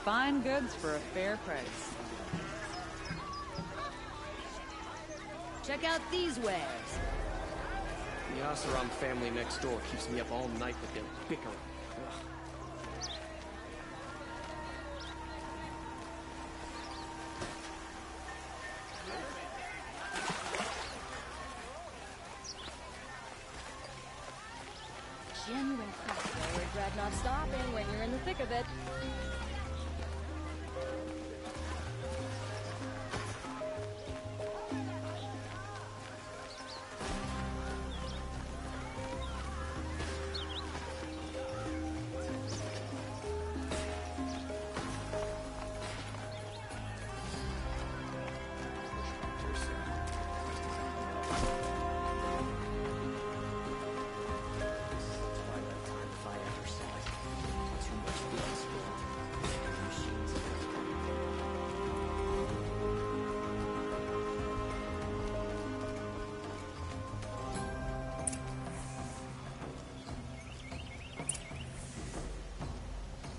fine goods for a fair price. Check out these wares. The Oseram family next door keeps me up all night with their bickering. Ugh. Genuine craft. No regret not stopping when you're in the thick of it.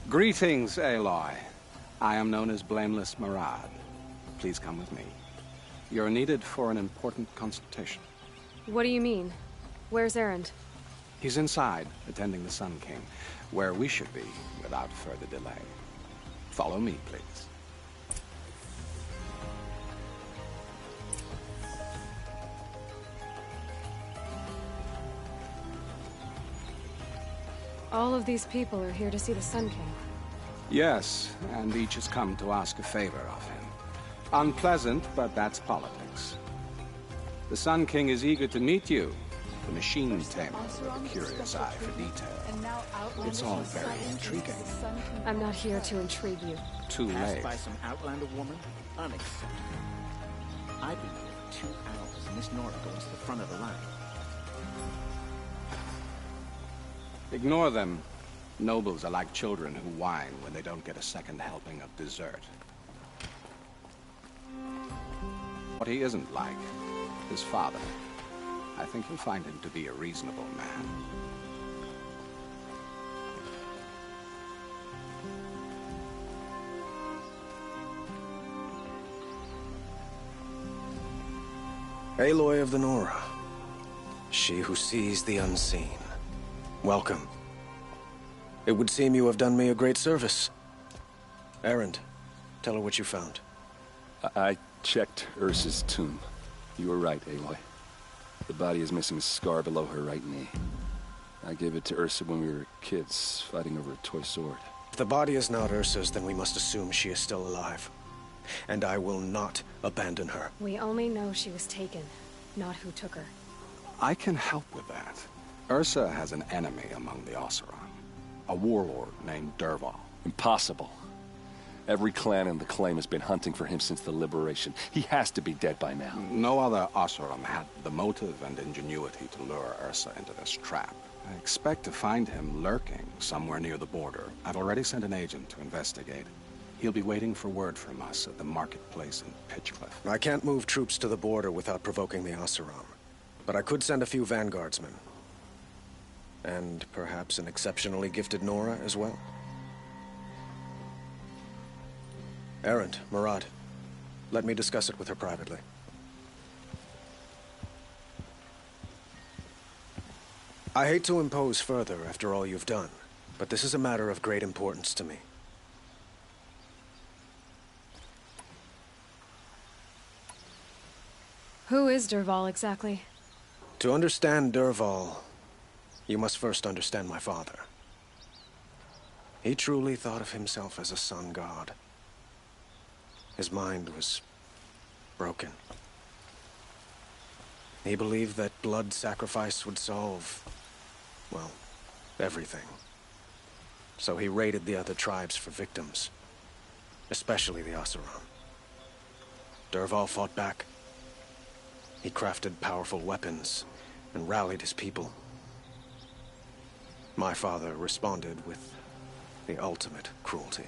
Greetings, Aloy. I am known as Blameless Marad. Please come with me. You're needed for an important consultation. What do you mean? Where's Erend? He's inside, attending the Sun King, where we should be without further delay. Follow me, please. All of these people are here to see the Sun King. Yes, and each has come to ask a favor of him. Unpleasant, but that's politics. The Sun King is eager to meet you, the machine tamer with a curious eye for detail. It's all very intriguing. I'm not here to intrigue you. Too late. Asked by some Outlander woman? Unacceptable. I've been here for 2 hours, and this Nora goes to the front of the line. Ignore them. Nobles are like children who whine when they don't get a second helping of dessert. What he isn't like, his father. I think you'll find him to be a reasonable man. Aloy of the Nora. She who sees the unseen. Welcome. It would seem you have done me a great service. Erend, tell her what you found. I checked Ursa's tomb. You were right, Aloy. The body is missing a scar below her right knee. I gave it to Ursa when we were kids, fighting over a toy sword. If the body is not Ursa's, then we must assume she is still alive. And I will not abandon her. We only know she was taken, not who took her. I can help with that. Ursa has an enemy among the Oseram. A warlord named Dervahl. Impossible. Every clan in the claim has been hunting for him since the liberation. He has to be dead by now. No other Oseram had the motive and ingenuity to lure Ursa into this trap. I expect to find him lurking somewhere near the border. I've already sent an agent to investigate. He'll be waiting for word from us at the marketplace in Pitchcliff. I can't move troops to the border without provoking the Oseram. But I could send a few vanguardsmen. And perhaps an exceptionally gifted Nora as well. Erend, Marad, let me discuss it with her privately. I hate to impose further after all you've done, but this is a matter of great importance to me. Who is Dervahl exactly? To understand Dervahl, you must first understand my father. He truly thought of himself as a sun god. His mind was broken. He believed that blood sacrifice would solve, well, everything. So he raided the other tribes for victims, especially the Oseram. Dervahl fought back. He crafted powerful weapons and rallied his people. My father responded with the ultimate cruelty.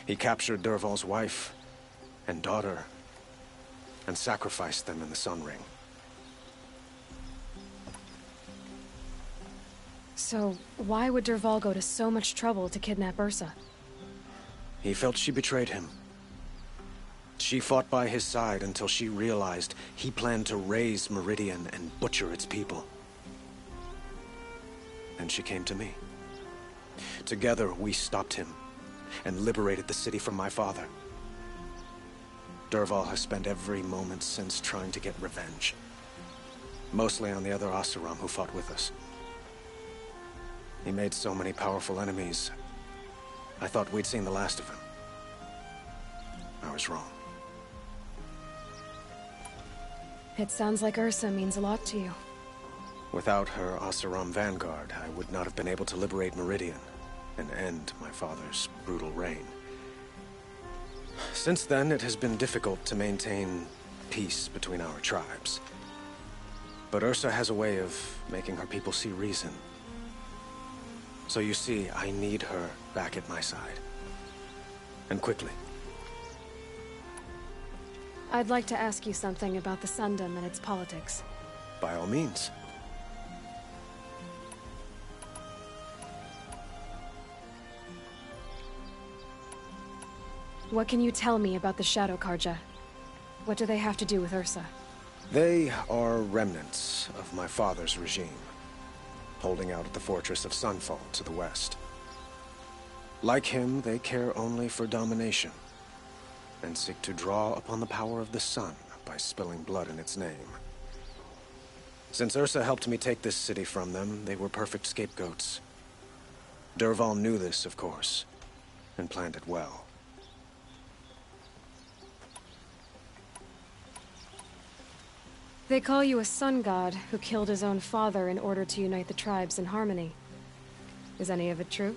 He captured Dervahl's wife and daughter and sacrificed them in the Sun Ring. So, why would Dervahl go to so much trouble to kidnap Ursa? He felt she betrayed him. She fought by his side until she realized he planned to raise Meridian and butcher its people. And she came to me. Together, we stopped him and liberated the city from my father. Dervahl has spent every moment since trying to get revenge. Mostly on the other Oseram who fought with us. He made so many powerful enemies, I thought we'd seen the last of him. I was wrong. It sounds like Ursa means a lot to you. Without her Oseram vanguard, I would not have been able to liberate Meridian and end my father's brutal reign. Since then, it has been difficult to maintain peace between our tribes. But Ursa has a way of making her people see reason. So you see, I need her back at my side. And quickly. I'd like to ask you something about the Sundom and its politics. By all means. What can you tell me about the Shadow Karja? What do they have to do with Ursa? They are remnants of my father's regime, holding out at the fortress of Sunfall to the west. Like him, they care only for domination, and seek to draw upon the power of the sun by spilling blood in its name. Since Ursa helped me take this city from them, they were perfect scapegoats. Dervahl knew this, of course, and planned it well. They call you a sun god who killed his own father in order to unite the tribes in harmony. Is any of it true?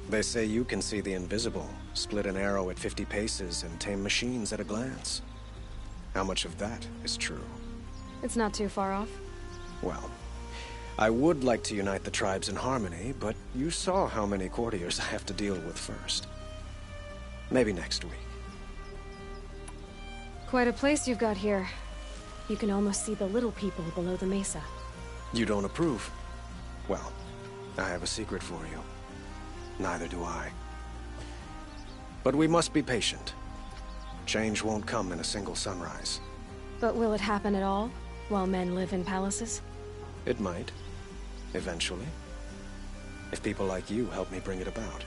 They say you can see the invisible, split an arrow at 50 paces, and tame machines at a glance. How much of that is true? It's not too far off. Well, I would like to unite the tribes in harmony, but you saw how many courtiers I have to deal with first. Maybe next week. Quite a place you've got here. You can almost see the little people below the mesa. You don't approve? Well, I have a secret for you. Neither do I. But we must be patient. Change won't come in a single sunrise. But will it happen at all, while men live in palaces? It might. Eventually. If people like you help me bring it about.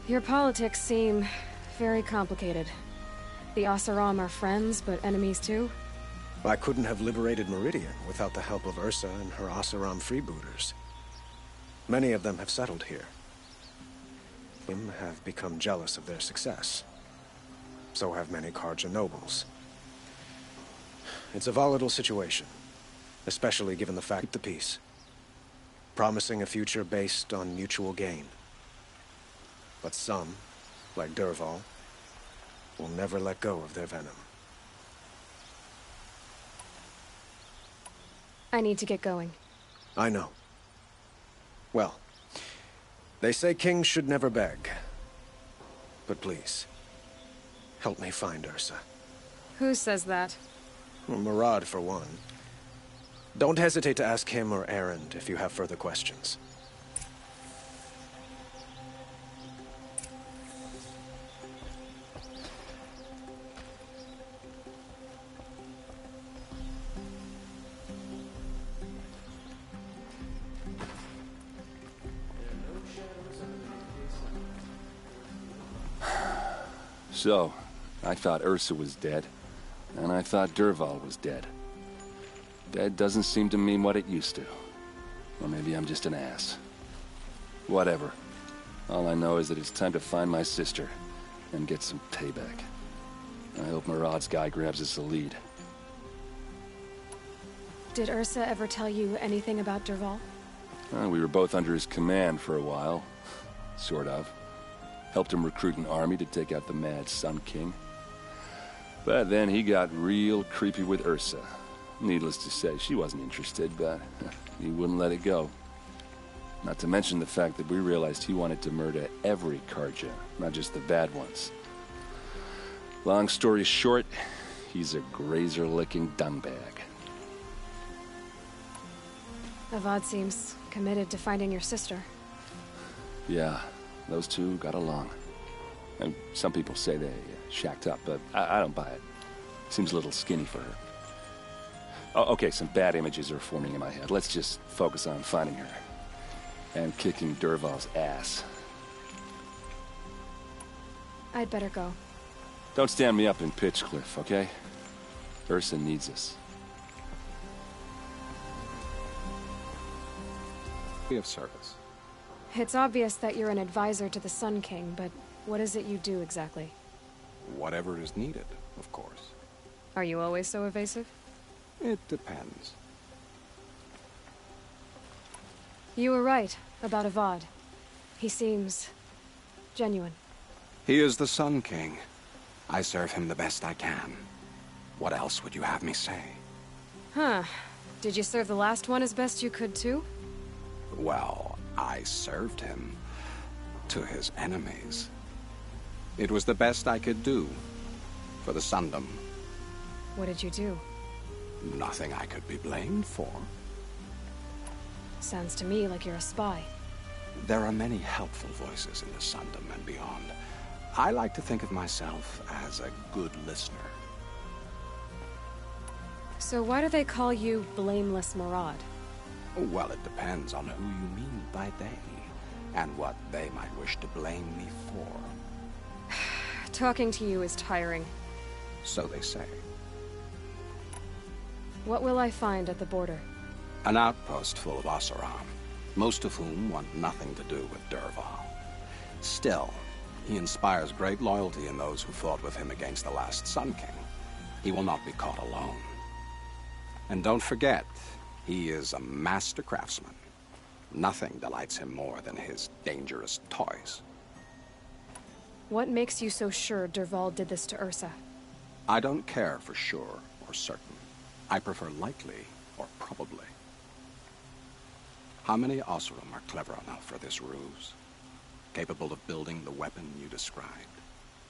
Your politics seem very complicated. The Oseram are friends, but enemies too? I couldn't have liberated Meridian without the help of Ursa and her Oseram freebooters. Many of them have settled here. Some have become jealous of their success. So have many Karja nobles. It's a volatile situation, especially given the fact the peace. Promising a future based on mutual gain. But some, like Dervahl, will never let go of their venom. I need to get going. I know. Well, they say kings should never beg. But please, help me find Ursa. Who says that? Well, Murad, for one. Don't hesitate to ask him or Erend if you have further questions. So, I thought Ursa was dead, and I thought Dervahl was dead. Dead doesn't seem to mean what it used to. Or maybe I'm just an ass. Whatever. All I know is that it's time to find my sister and get some payback. I hope Murad's guy grabs us a lead. Did Ursa ever tell you anything about Dervahl? We were both under his command for a while. Sort of. Helped him recruit an army to take out the mad Sun King. But then he got real creepy with Ursa. Needless to say, she wasn't interested, but he wouldn't let it go. Not to mention the fact that we realized he wanted to murder every Karja, not just the bad ones. Long story short, he's a grazer-licking dungbag. Avad seems committed to finding your sister. Yeah, those two got along. And some people say they shacked up, but I don't buy it. Seems a little skinny for her. Oh, okay, some bad images are forming in my head. Let's just focus on finding her. And kicking Dervahl's ass. I'd better go. Don't stand me up in Pitchcliff, okay? Ursa needs us. Be of service. It's obvious that you're an advisor to the Sun King, but what is it you do exactly? Whatever is needed, of course. Are you always so evasive? It depends. You were right about Avad. He seems genuine. He is the Sun King. I serve him the best I can. What else would you have me say? Huh. Did you serve the last one as best you could, too? Well, I served him to his enemies. It was the best I could do for the Sundom. What did you do? Nothing I could be blamed for. Sounds to me like you're a spy. There are many helpful voices in the Sundom and beyond. I like to think of myself as a good listener. So why do they call you Blameless Marad? Well, it depends on who you mean by they, and what they might wish to blame me for. Talking to you is tiring. So they say. What will I find at the border? An outpost full of Oseram, most of whom want nothing to do with Dervahl. Still, he inspires great loyalty in those who fought with him against the last Sun King. He will not be caught alone. And don't forget, he is a master craftsman. Nothing delights him more than his dangerous toys. What makes you so sure Dervahl did this to Ursa? I don't care for sure or certain. I prefer likely or probably. How many Oseram are clever enough for this ruse? Capable of building the weapon you described?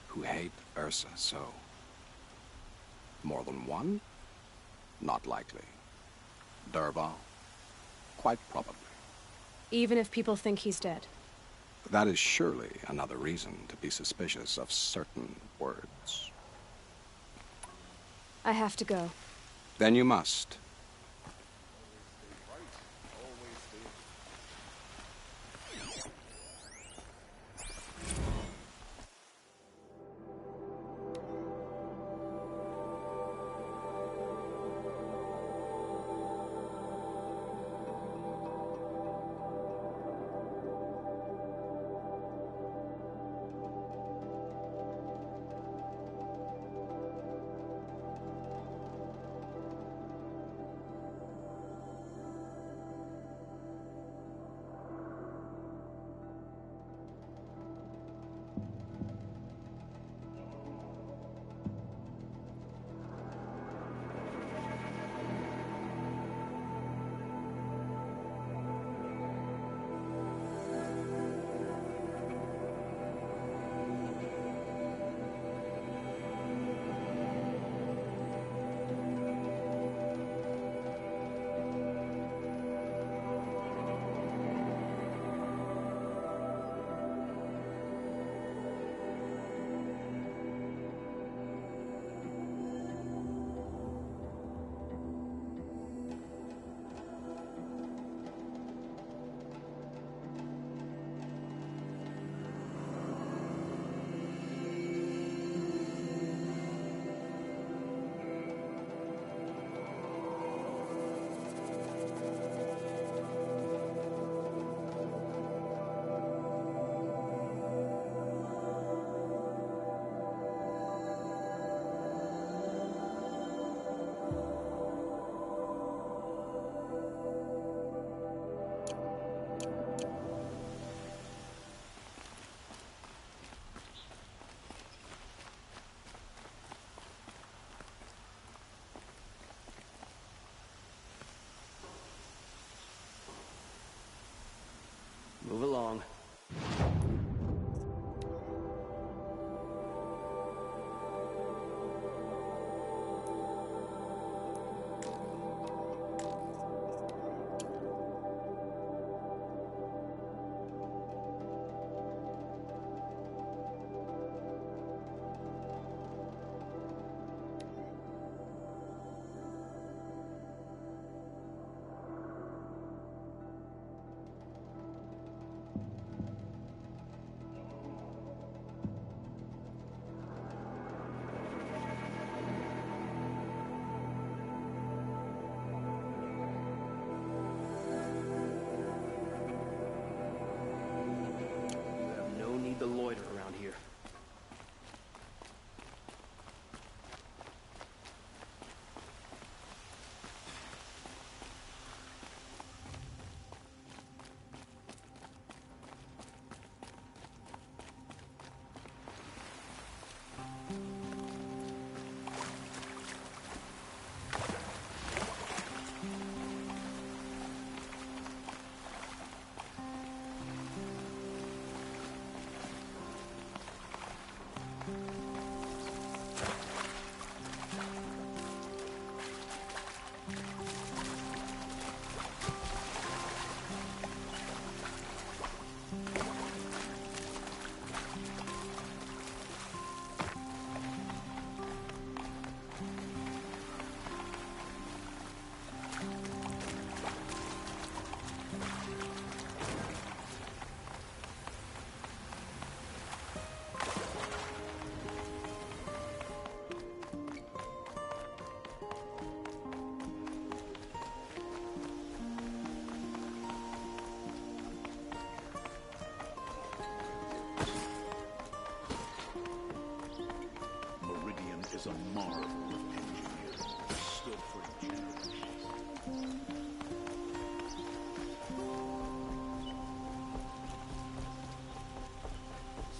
Who hate Ursa so? More than one? Not likely. Dervahl? Quite probably. Even if people think he's dead? That is surely another reason to be suspicious of certain words. I have to go. Then you must. was a marvel of engineering. It stood for generations.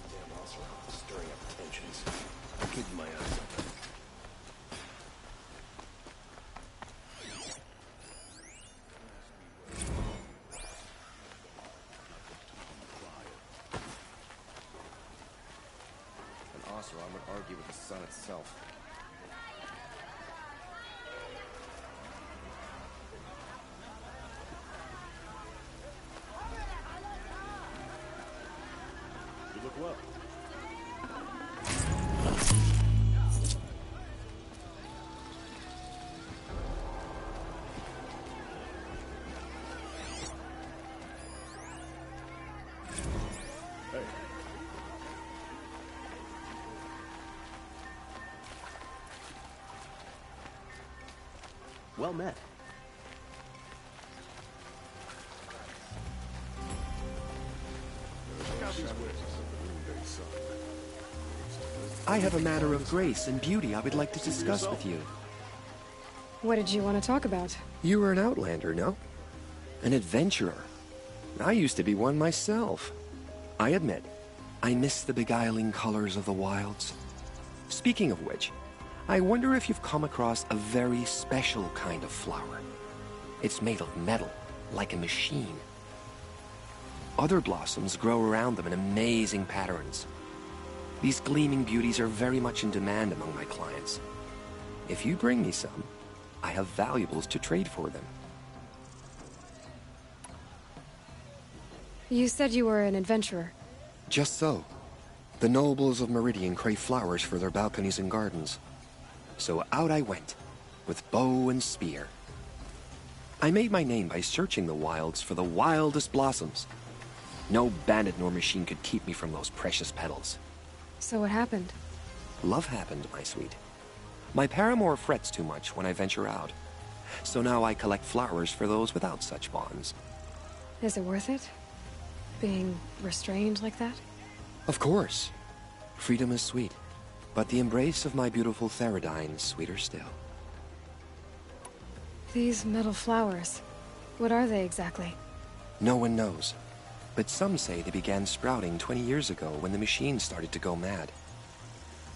Damn Oseram, stirring up tensions. I'm keeping my eyes open. An Oseram would argue with the sun itself. You look well. Hey. Well met. I have a matter of grace and beauty I would like to discuss with you. What did you want to talk about? You were an outlander, no? An adventurer. I used to be one myself. I admit, I miss the beguiling colors of the wilds. Speaking of which, I wonder if you've come across a very special kind of flower. It's made of metal, like a machine. Other blossoms grow around them in amazing patterns. These gleaming beauties are very much in demand among my clients. If you bring me some, I have valuables to trade for them. You said you were an adventurer. Just so. The nobles of Meridian crave flowers for their balconies and gardens. So out I went, with bow and spear. I made my name by searching the wilds for the wildest blossoms. No bandit nor machine could keep me from those precious petals. So what happened? Love happened, my sweet. My paramour frets too much when I venture out. So now I collect flowers for those without such bonds. Is it worth it? Being restrained like that? Of course. Freedom is sweet. But the embrace of my beautiful Theradine is sweeter still. These metal flowers, what are they exactly? No one knows. But some say they began sprouting 20 years ago when the machine started to go mad.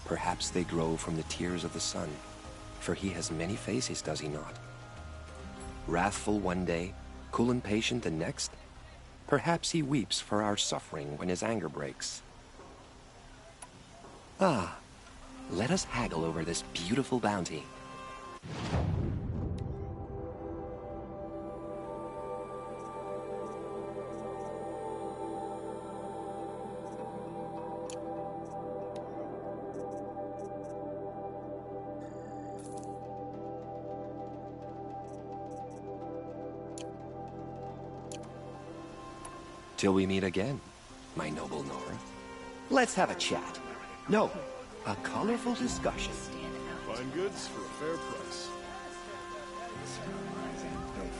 Perhaps they grow from the tears of the sun, for he has many faces, does he not? Wrathful one day, cool and patient the next. Perhaps he weeps for our suffering when his anger breaks. Ah, let us haggle over this beautiful bounty. Till we meet again, my noble Nora. Let's have a chat. No, a colorful discussion. Fine goods for a fair price.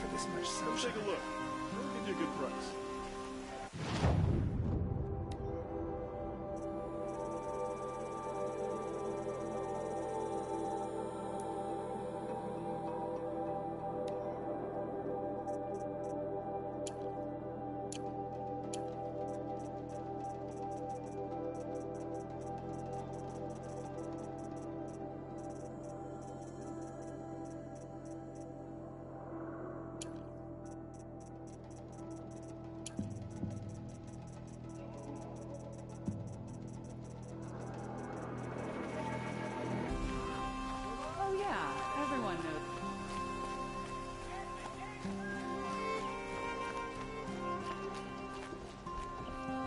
For this much Come sunshine. take a look. I'll give you a good price. Oh yeah, everyone knows.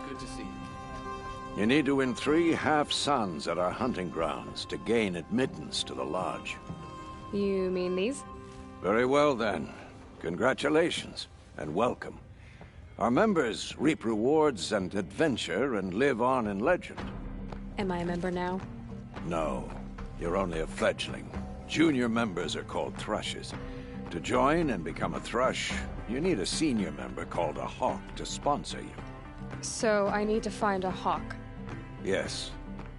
Good to see you. You need to win 3 half-suns at our hunting grounds to gain admittance to the lodge. You mean these? Very well, then. Congratulations, and welcome. Our members reap rewards and adventure and live on in legend. Am I a member now? No, you're only a fledgling. Junior members are called thrushes. To join and become a thrush, you need a senior member called a hawk to sponsor you. So I need to find a hawk. Yes.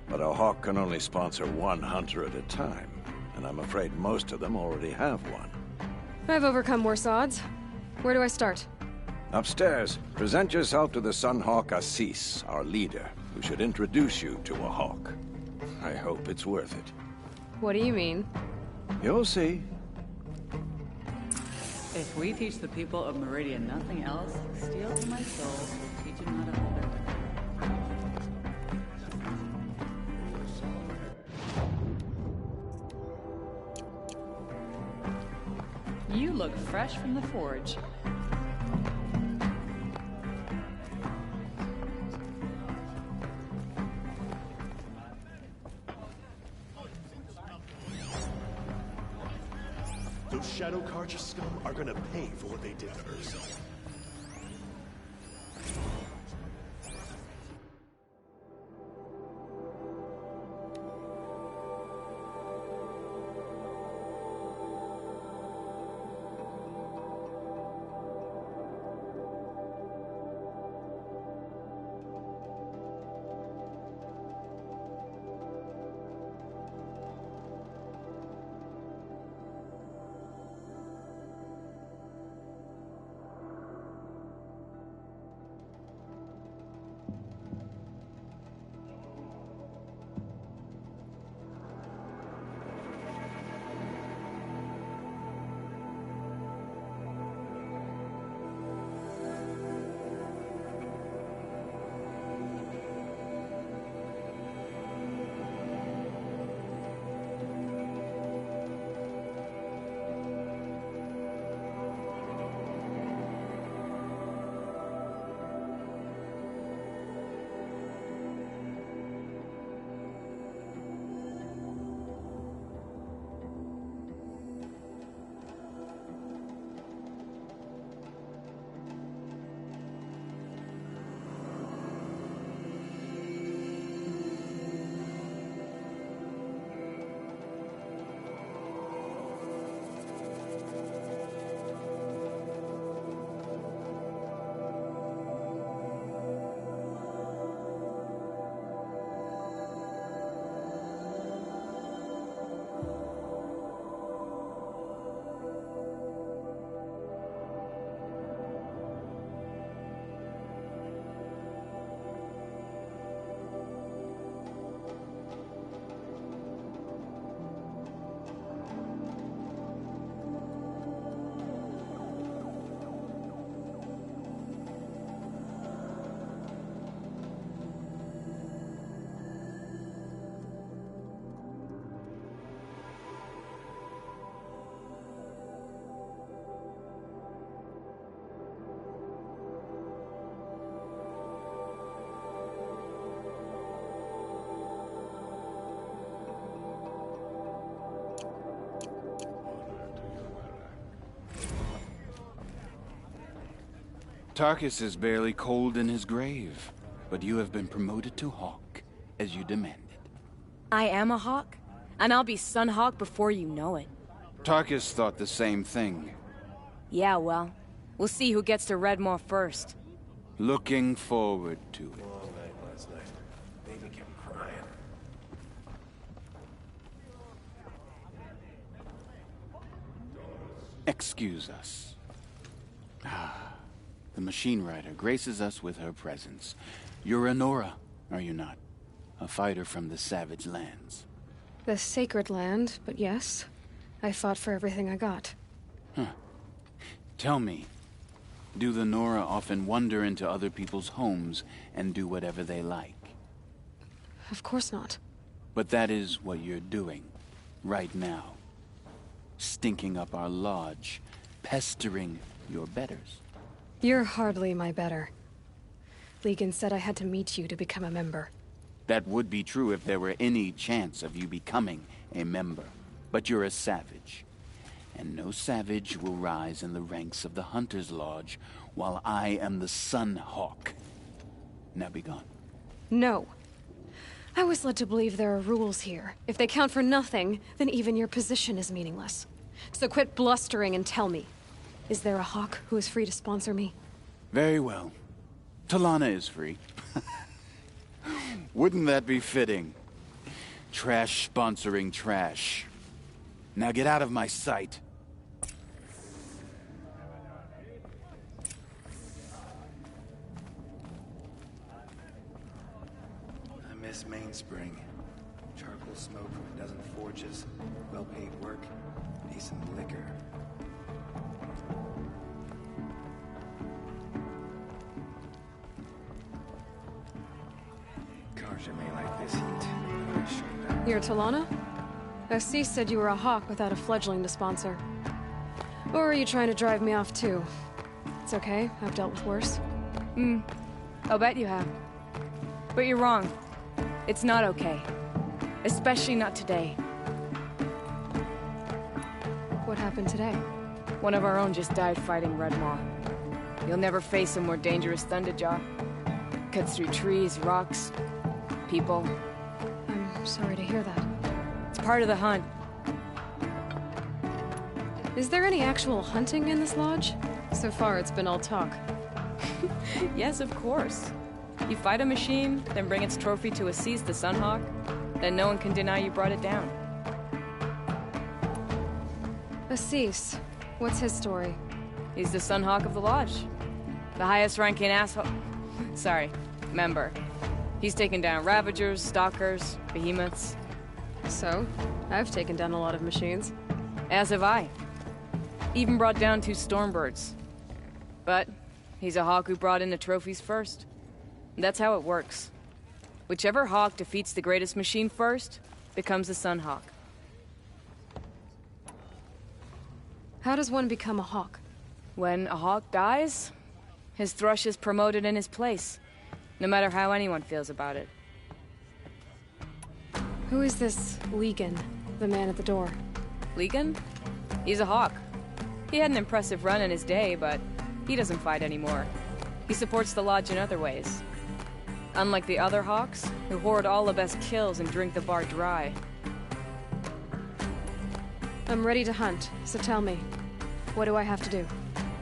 But a hawk can only sponsor one hunter at a time, and I'm afraid most of them already have one. I've overcome worse odds. Where do I start? Upstairs, present yourself to the Sunhawk Assis, our leader, who should introduce you to a hawk. I hope it's worth it. What do you mean? You'll see. If we teach the people of Meridian nothing else, steal from my soul, teach them how to hold it. You look fresh from the forge. Those Shadow Carja scum are gonna pay for what they did to Ursa. Tarkus is barely cold in his grave, but you have been promoted to Hawk, as you demanded. I am a Hawk, and I'll be Sunhawk before you know it. Tarkus thought the same thing. Yeah, well, we'll see who gets to Redmore first. Looking forward to it. Long night last night. Baby kept crying. Excuse us. The machine rider graces us with her presence. You're a Nora, are you not? A fighter from the Savage Lands. The Sacred Land, but yes. I fought for everything I got. Huh. Tell me, do the Nora often wander into other people's homes and do whatever they like? Of course not. But that is what you're doing, right now. Stinking up our lodge, pestering your betters. You're hardly my better. Legan said I had to meet you to become a member. That would be true if there were any chance of you becoming a member. But you're a savage. And no savage will rise in the ranks of the Hunter's Lodge while I am the Sun Hawk. Now be gone. No. I was led to believe there are rules here. If they count for nothing, then even your position is meaningless. So quit blustering and tell me. Is there a Hawk who is free to sponsor me? Very well. Talana is free. Wouldn't that be fitting? Trash sponsoring trash. Now get out of my sight. I miss Mainspring. Charcoal smoke from a dozen forges, well-paid work, decent liquor. Karja may like this heat. I assure you. You're Talana? Assis said you were a hawk without a fledgling to sponsor. Or are you trying to drive me off too? It's okay, I've dealt with worse. I'll bet you have. But you're wrong. It's not okay. Especially not today. What happened today? One of our own just died fighting Red Maw. You'll never face a more dangerous Thunderjaw. Cuts through trees, rocks, people. I'm sorry to hear that. It's part of the hunt. Is there any actual hunting in this lodge? So far, it's been all talk. Yes, of course. You fight a machine, then bring its trophy to Assis the Sunhawk, then no one can deny you brought it down. Assis, what's his story? He's the Sunhawk of the Lodge. The highest ranking asshole... Sorry, member. He's taken down Ravagers, Stalkers, Behemoths. So, I've taken down a lot of machines. As have I. Even brought down 2 Stormbirds. But he's a hawk who brought in the trophies first. That's how it works. Whichever hawk defeats the greatest machine first becomes the Sunhawk. How does one become a hawk? When a hawk dies, his thrush is promoted in his place, no matter how anyone feels about it. Who is this Legan, the man at the door? Legan? He's a hawk. He had an impressive run in his day, but he doesn't fight anymore. He supports the lodge in other ways. Unlike the other hawks, who hoard all the best kills and drink the bar dry. I'm ready to hunt, so tell me, what do I have to do?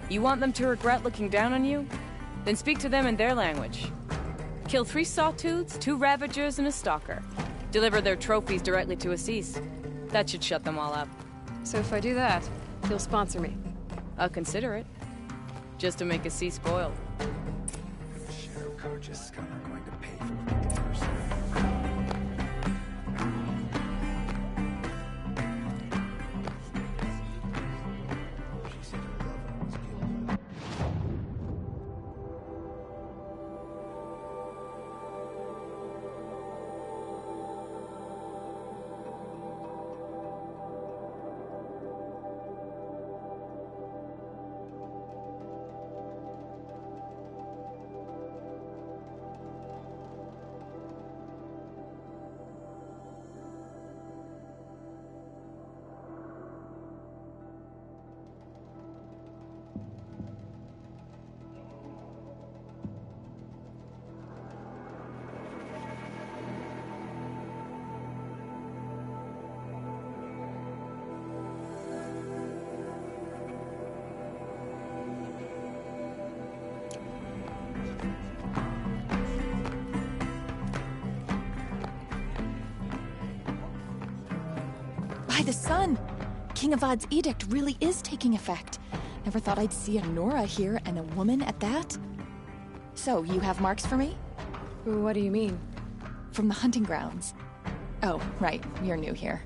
You want them to regret looking down on you? Then speak to them in their language. Kill 3 Sawtooths, 2 Ravagers, and a Stalker. Deliver their trophies directly to Assis. That should shut them all up. So if I do that, you'll sponsor me? I'll consider it. Just to make Assis spoiled. Shadow Karja's scum are going to pay for what they did first. She said her lover was killed. By the sun! King Avad's edict really is taking effect. Never thought I'd see a Nora here, and a woman at that. So, you have marks for me? What do you mean? From the hunting grounds. Oh, right, you're new here.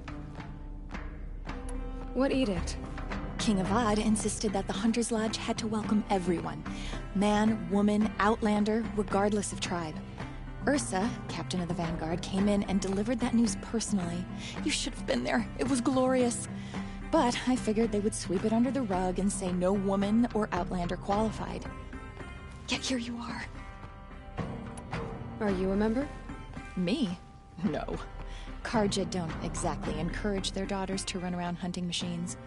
What edict? King Avad insisted that the Hunter's Lodge had to welcome everyone. Man, woman, outlander, regardless of tribe. Ursa, captain of the Vanguard, came in and delivered that news personally. You should have been there. It was glorious. But I figured they would sweep it under the rug and say no woman or outlander qualified. Yet here you are. Are you a member? Me? No. Karja don't exactly encourage their daughters to run around hunting machines.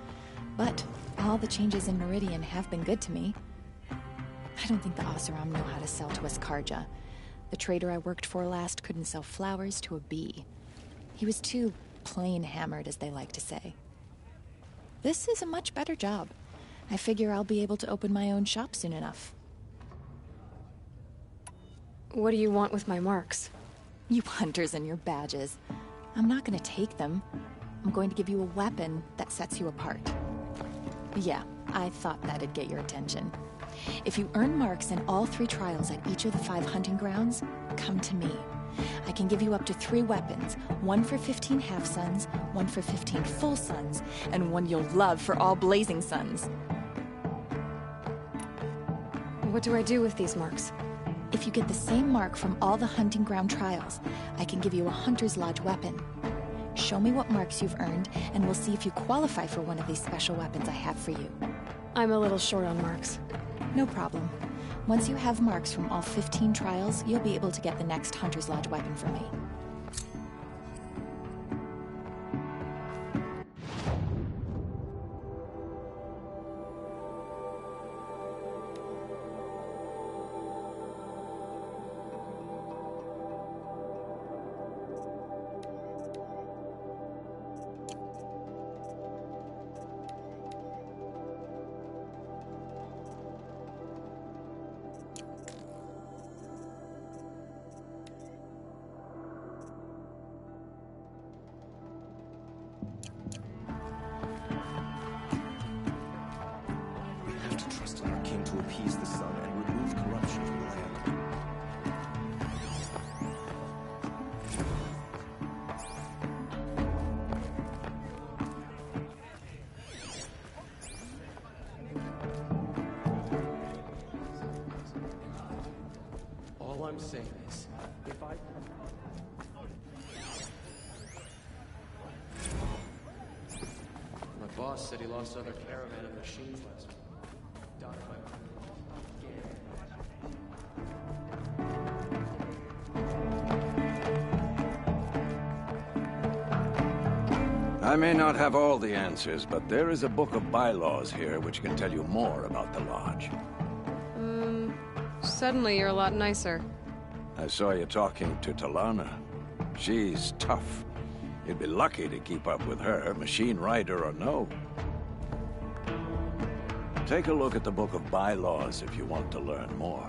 But all the changes in Meridian have been good to me. I don't think the Oseram know how to sell to us Karja. The trader I worked for last couldn't sell flowers to a bee. He was too plain hammered, as they like to say. This is a much better job. I figure I'll be able to open my own shop soon enough. What do you want with my marks? You hunters and your badges. I'm not gonna take them. I'm going to give you a weapon that sets you apart. Yeah, I thought that'd get your attention. If you earn marks in all 3 trials at each of the 5 hunting grounds, come to me. I can give you up to 3 weapons, one for 15 half-suns, one for 15 full suns, and one you'll love for all blazing suns. What do I do with these marks? If you get the same mark from all the hunting ground trials, I can give you a Hunter's Lodge weapon. Show me what marks you've earned, and we'll see if you qualify for one of these special weapons I have for you. I'm a little short on marks. No problem. Once you have marks from all 15 trials, you'll be able to get the next Hunter's Lodge weapon from me. To appease the sun and remove corruption from the land. All I'm saying is, if I... My boss said he lost another caravan of machines last week. I may not have all the answers, but there is a book of bylaws here which can tell you more about the lodge. Suddenly you're a lot nicer. I saw you talking to Talana. She's tough. You'd be lucky to keep up with her, machine rider or no. Take a look at the book of bylaws if you want to learn more.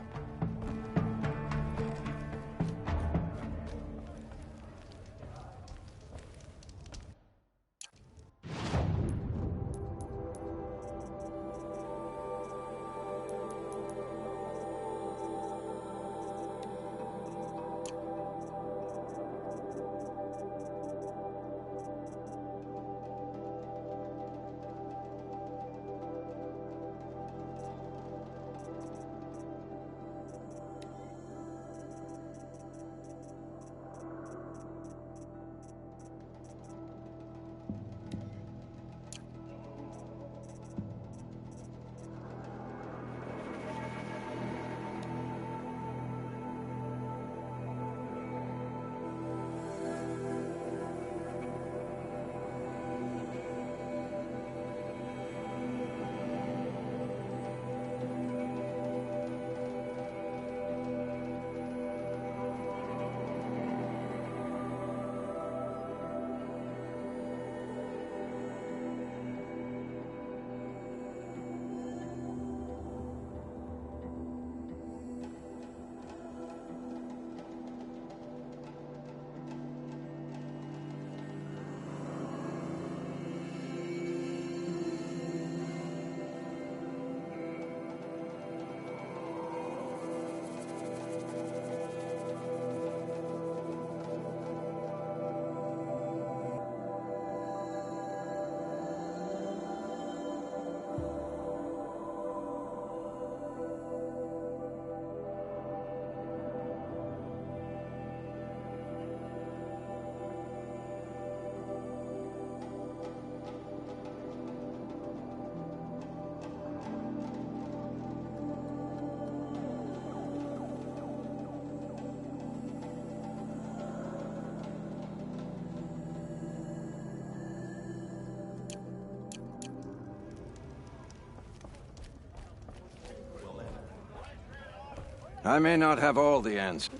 I may not have all the answers.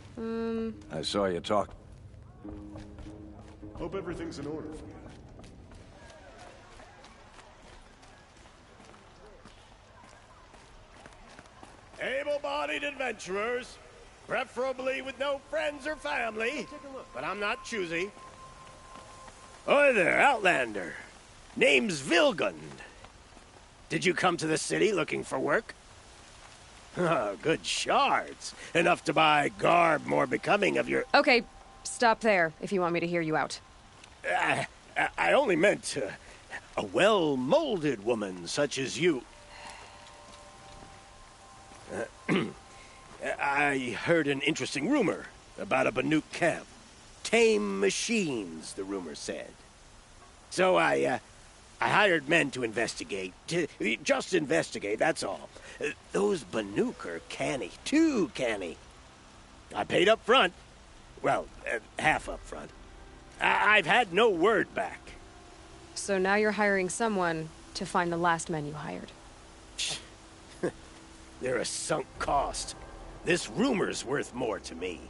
I saw you talk. Hope everything's in order for you. Able-bodied adventurers, preferably with no friends or family, but I'm not choosy. Oi there, Outlander. Name's Vilgund. Did you come to the city looking for work? Oh, good shards. Enough to buy garb more becoming of your... Okay, stop there if you want me to hear you out. I only meant a well-molded woman such as you. I heard an interesting rumor about a Banuk camp. Tame machines, the rumor said. So I hired men to investigate. Just investigate, that's all. Those Banuk are canny. Too canny. I paid up front. Well, half up front. I've had no word back. So now you're hiring someone to find the last men you hired. They're a sunk cost. This rumor's worth more to me.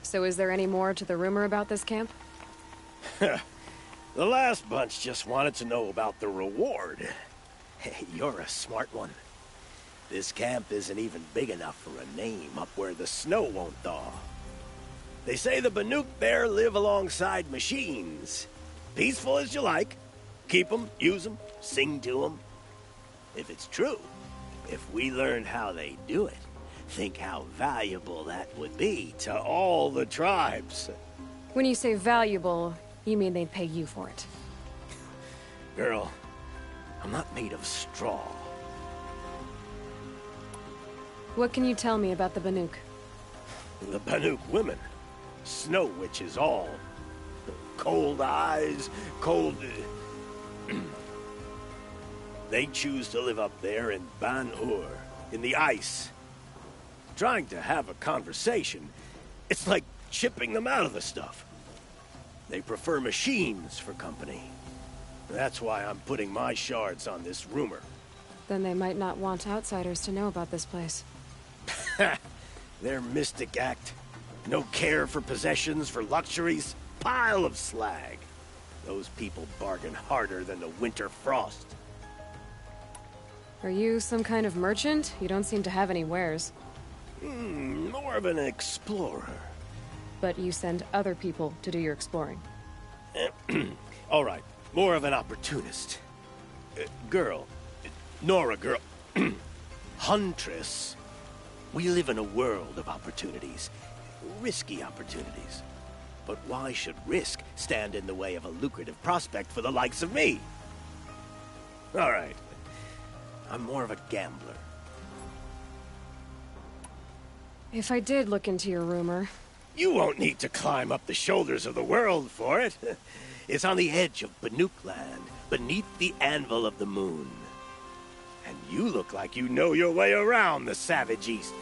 So is there any more to the rumor about this camp? The last bunch just wanted to know about the reward. Hey, you're a smart one. This camp isn't even big enough for a name up where the snow won't thaw. They say the Banuk there live alongside machines. Peaceful as you like. Keep them, use them, sing to them. If it's true, if we learned how they do it, think how valuable that would be to all the tribes. When you say valuable, you mean they'd pay you for it. Girl, I'm not made of straw. What can you tell me about the Banuk? The Banuk women. Snow witches all. Cold eyes, cold... They choose to live up there in Ban-Ur, in the ice. Trying to have a conversation, it's like chipping them out of the stuff. They prefer machines for company. That's why I'm putting my shards on this rumor. Then they might not want outsiders to know about this place. Their mystic act. No care for possessions, for luxuries. Pile of slag. Those people bargain harder than the winter frost. Are you some kind of merchant? You don't seem to have any wares. More of an explorer. But you send other people to do your exploring. All right, more of an opportunist. Girl. Nora, girl. Huntress. We live in a world of opportunities. Risky opportunities. But why should risk stand in the way of a lucrative prospect for the likes of me? All right. I'm more of a gambler. If I did look into your rumor... You won't need to climb up the shoulders of the world for it. It's on the edge of Banuk land, beneath the anvil of the moon. And you look like you know your way around the savage east.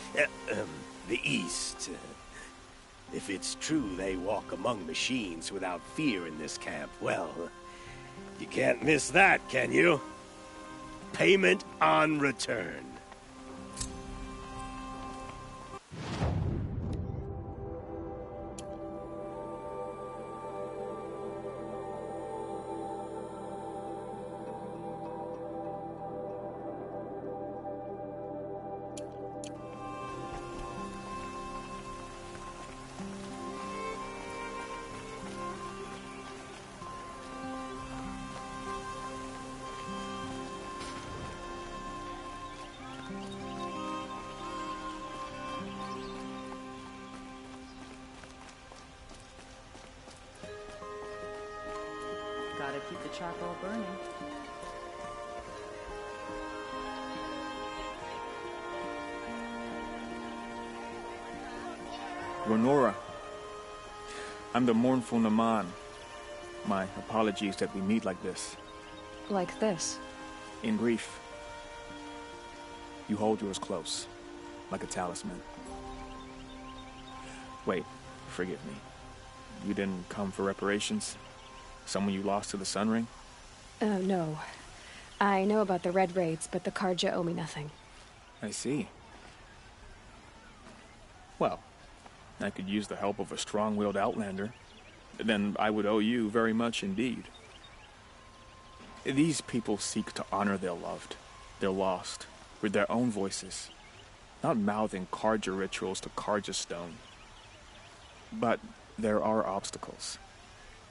The east. If it's true they walk among machines without fear in this camp, well, you can't miss that, can you? Payment on return. Gotta keep the charcoal burning. Renora, I'm the mournful Naman. My apologies that we meet like this. Like this? In grief. You hold yours close, like a talisman. Wait, forgive me. You didn't come for reparations? Someone you lost to the Sun Ring? No. I know about the Red Raids, but the Karja owe me nothing. I see. Well, I could use the help of a strong-willed outlander. Then I would owe you very much indeed. These people seek to honor their loved, their lost, with their own voices, not mouthing Karja rituals to Karja stone. But There are obstacles.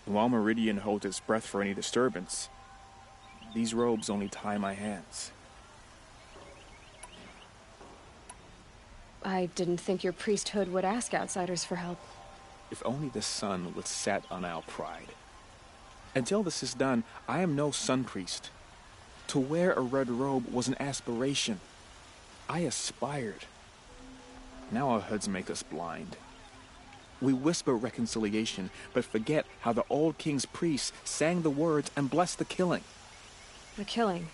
And while Meridian holds its breath for any disturbance, these robes only tie my hands. I didn't think your priesthood would ask outsiders for help. If only the sun would set on our pride. Until this is done, I am no sun priest. To wear a red robe was an aspiration. I aspired. Now our hoods make us blind. We whisper reconciliation, but forget how the old king's priests sang the words and blessed the killing. The killing?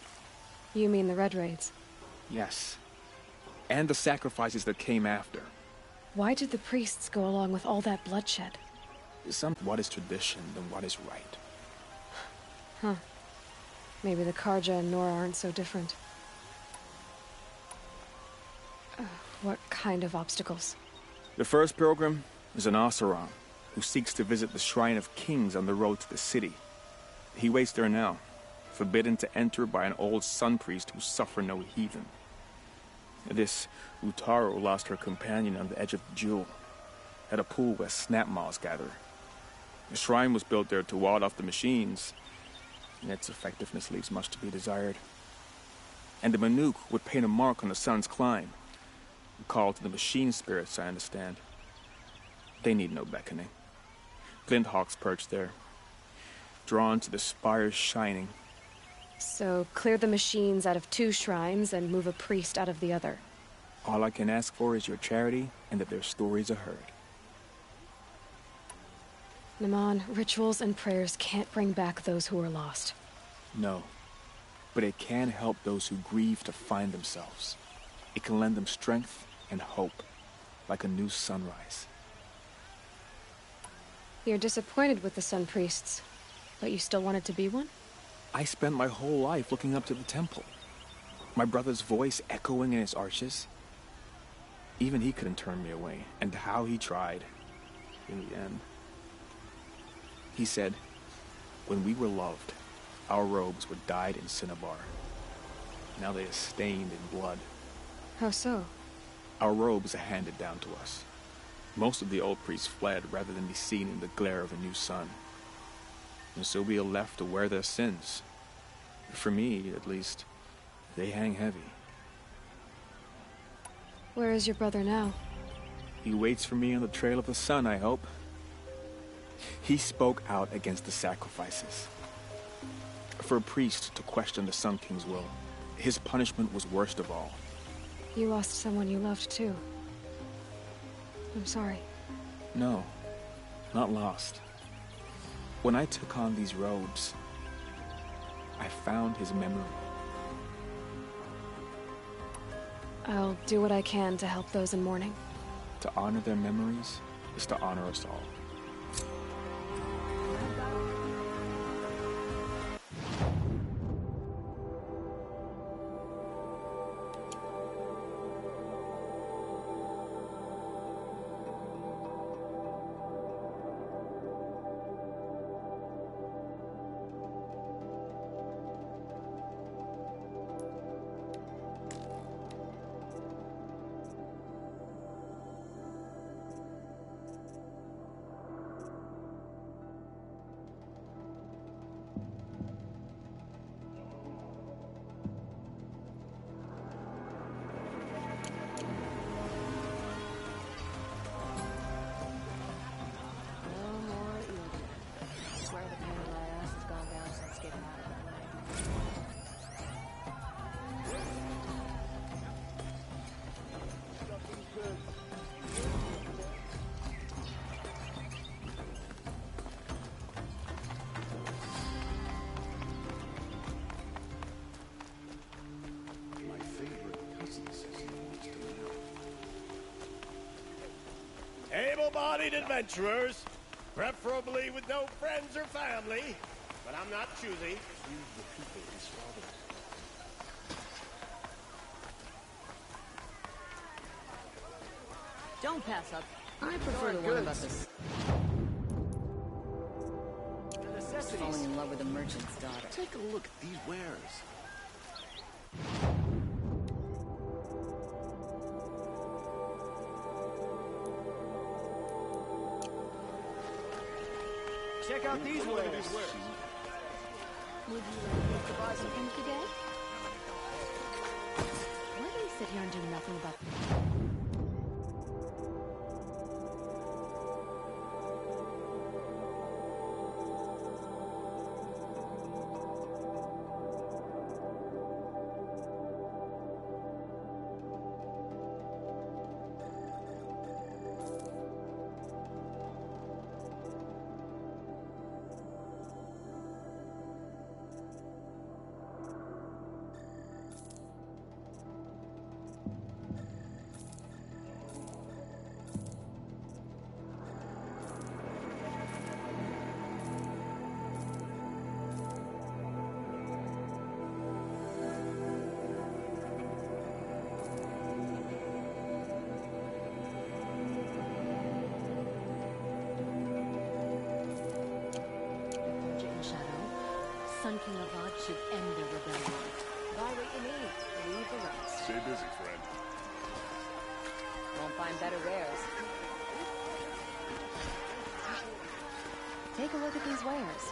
You mean the Red Raids? Yes. And the sacrifices that came after. Why did the priests go along with all that bloodshed? What is tradition than what is right? Huh. Maybe the Karja and Nora aren't so different. What kind of obstacles? The first pilgrim is an Oseram, who seeks to visit the Shrine of Kings on the road to the city. He waits there now, forbidden to enter by an old sun priest who suffered no heathen. This Utaru lost her companion on the edge of the Jewel, at a pool where snap moths gather. The shrine was built there to ward off the machines, and its effectiveness leaves much to be desired. And the Manuk would paint a mark on the sun's climb, a call to the machine spirits, I understand. They need no beckoning. Glint hawks perch there, drawn to the spires shining. So, clear the machines out of 2 shrines and move a priest out of the other. All I can ask for is your charity and that their stories are heard. Naman, rituals and prayers can't bring back those who are lost. No, but it can help those who grieve to find themselves. It can lend them strength and hope, like a new sunrise. You're disappointed with the Sun Priests, but you still wanted to be one? I spent my whole life looking up to the temple. My brother's voice echoing in its arches. Even he couldn't turn me away, and how he tried, in the end. He said, when we were loved, our robes were dyed in cinnabar. Now they are stained in blood. How so? Our robes are handed down to us. Most of the old priests fled rather than be seen in the glare of a new sun. And so we are left to wear their sins. For me, at least, they hang heavy. Where is your brother now? He waits for me on the trail of the sun, I hope. He spoke out against the sacrifices. For a priest to question the Sun King's will, his punishment was worst of all. You lost someone you loved too. I'm sorry. No, not lost. When I took on these robes, I found his memory. I'll do what I can to help those in mourning. To honor their memories is to honor us all. Able-bodied adventurers, preferably with no friends or family, but I'm not choosy. Don't pass up. I prefer the one about this. Falling in love with a merchant's daughter. Take a look at these wares. Check out these wares. Would you like to buy something today? Why do you sit here and do nothing about Sun King Avad should end the rebellion. Buy what you need, leave the rest. Stay busy, friend. Won't find better wares. Take a look at these wares.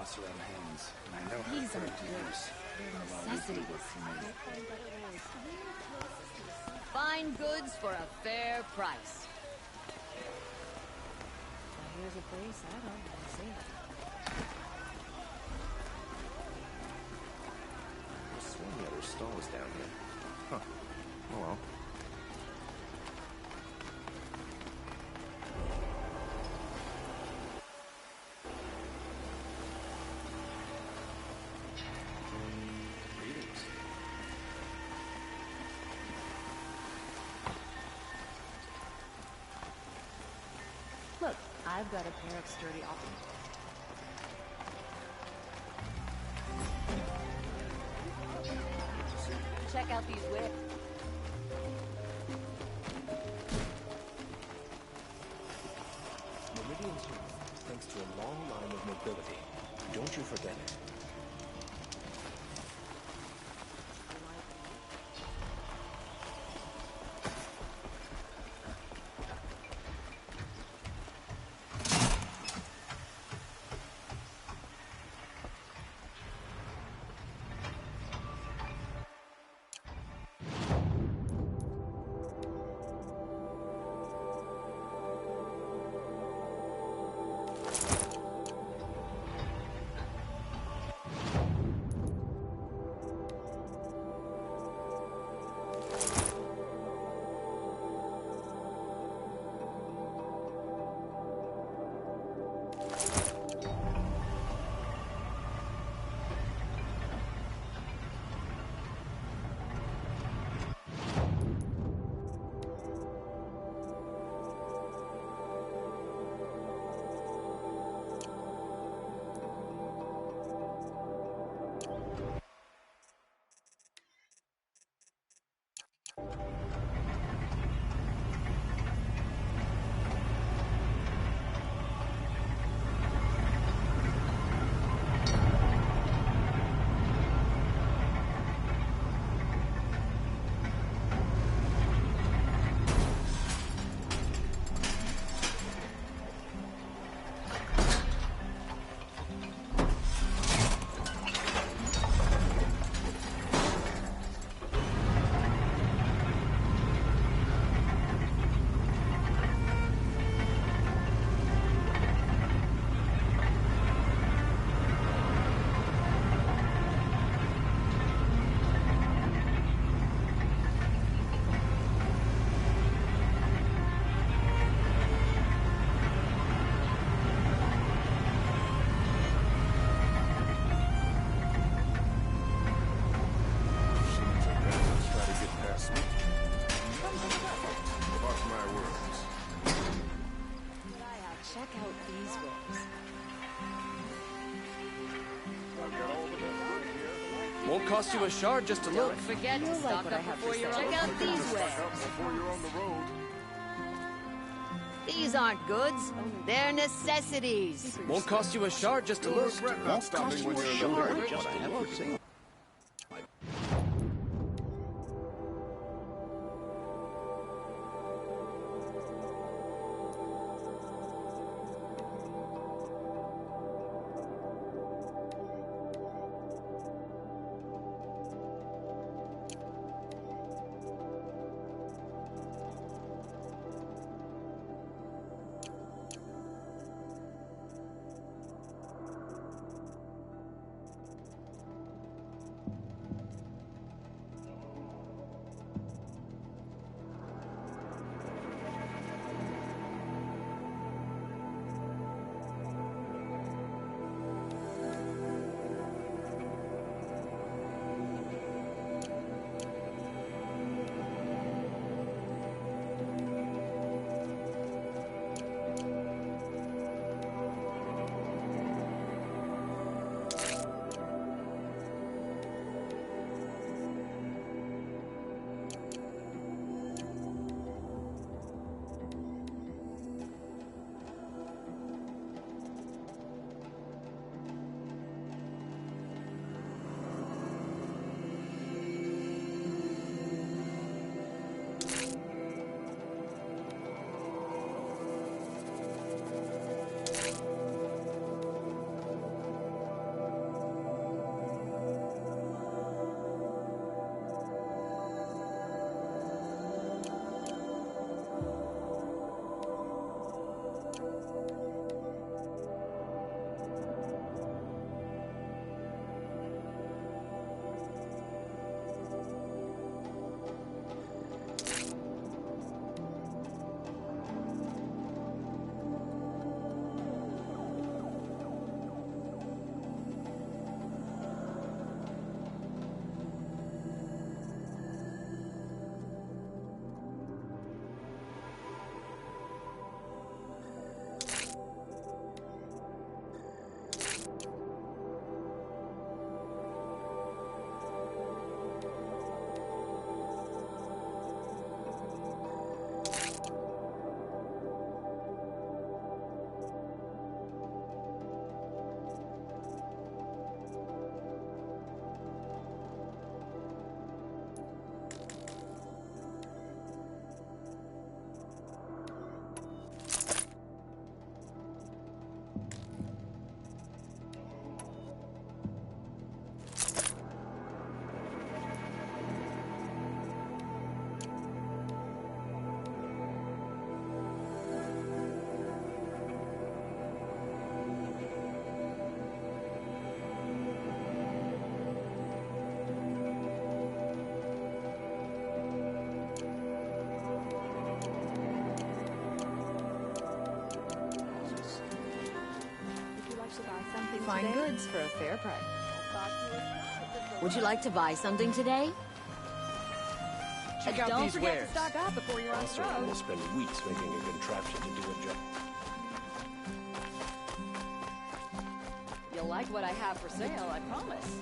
Oseram hands, and I know how These to put aren't it to yours. use. They're necessities. Fine goods for a fair price. Now here's a place I don't want to see. I sworn the other stall was down here. Huh. Oh well. Greetings. Look, I've got a pair of sturdy options. Check out these wares. Meridian's unique, thanks to a long line of nobility. Don't you forget it. Check out these wares. Won't cost you a shard just to look. Don't forget to stock up before you're check out these wares. These aren't goods, they're necessities. Won't cost you a shard just to look. Won't cost you a shard just to look. fine today? goods for a fair price. Would you like to buy something today? Check out Don't these forget wares. to stock up before you're on the Oseram road. will spend weeks making a contraption to do a job. You'll like what I have for sale, I promise.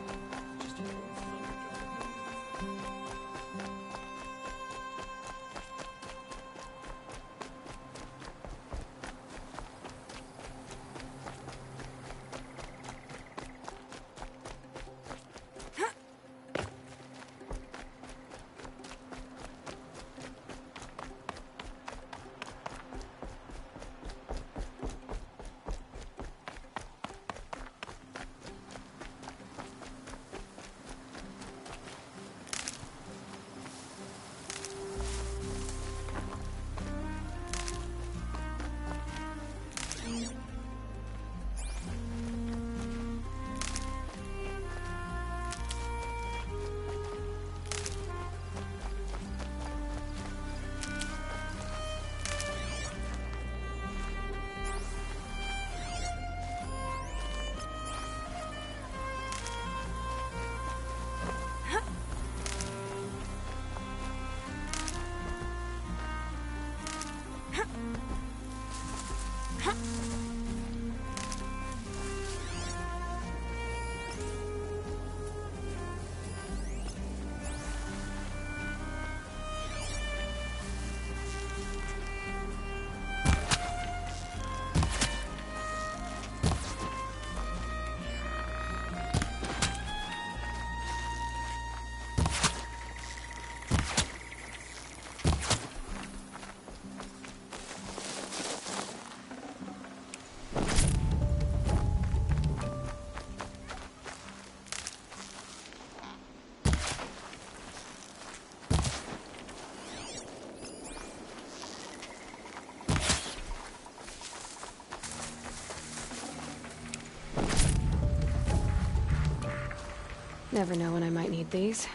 Never know when I might need these.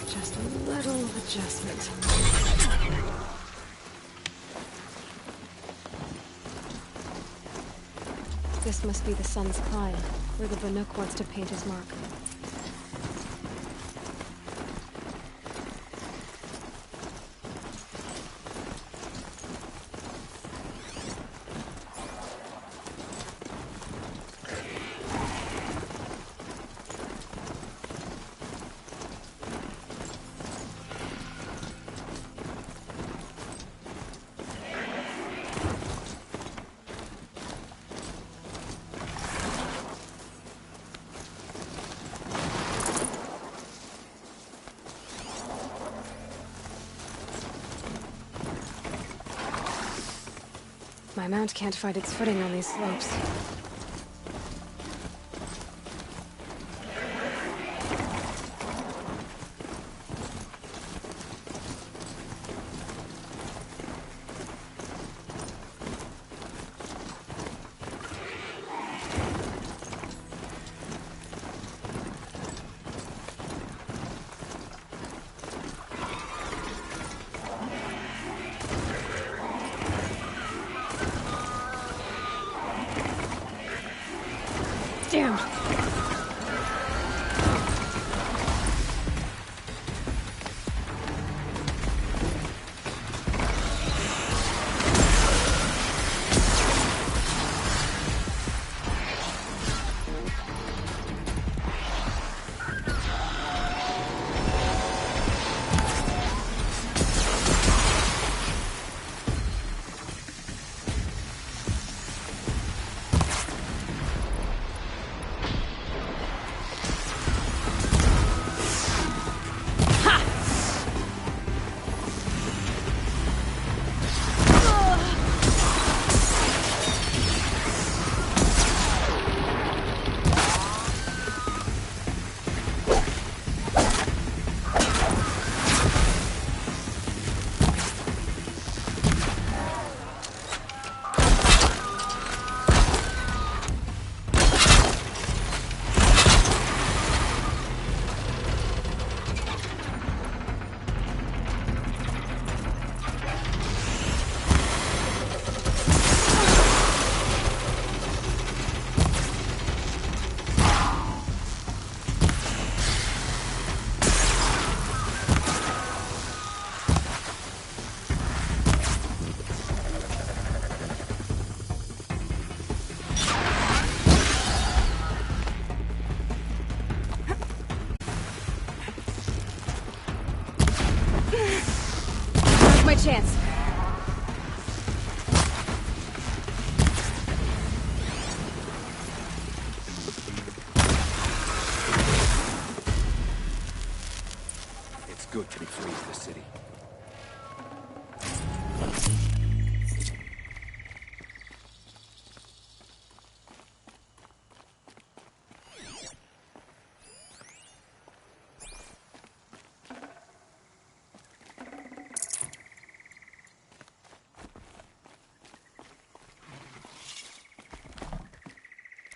Just a little adjustment. This must be the sun's climb, where the Banuk wants to paint his mark. My mount can't find its footing on these slopes. Damn! my chance. It's good to be free of the city.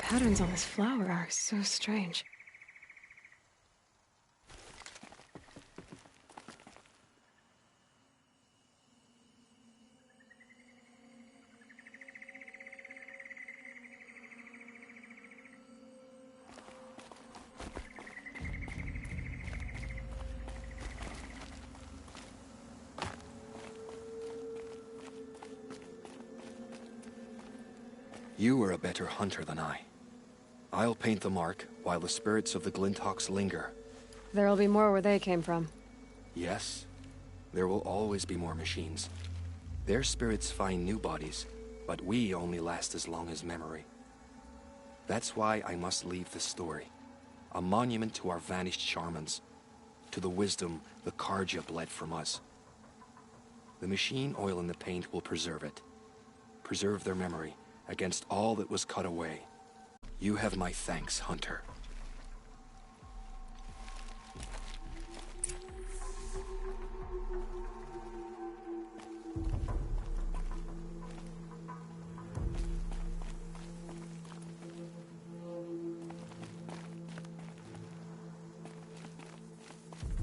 Patterns on this flower are so strange. You were a better hunter than I. I'll paint the mark while the spirits of the Glinthawks linger. There'll be more where they came from. Yes, there will always be more machines. Their spirits find new bodies, but we only last as long as memory. That's why I must leave this story. A monument to our vanished shamans, to the wisdom the Karja bled from us. The machine oil in the paint will preserve it. Preserve their memory against all that was cut away. You have my thanks, Hunter.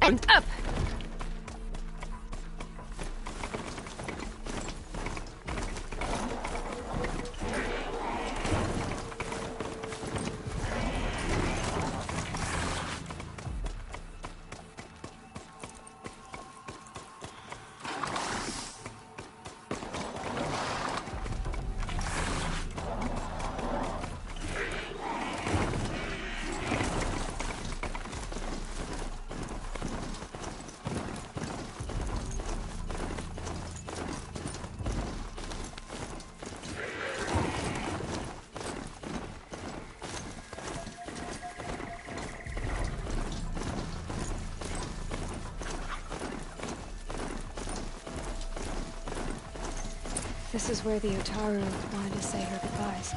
And up! This is where the Utaru wanted to say her goodbyes.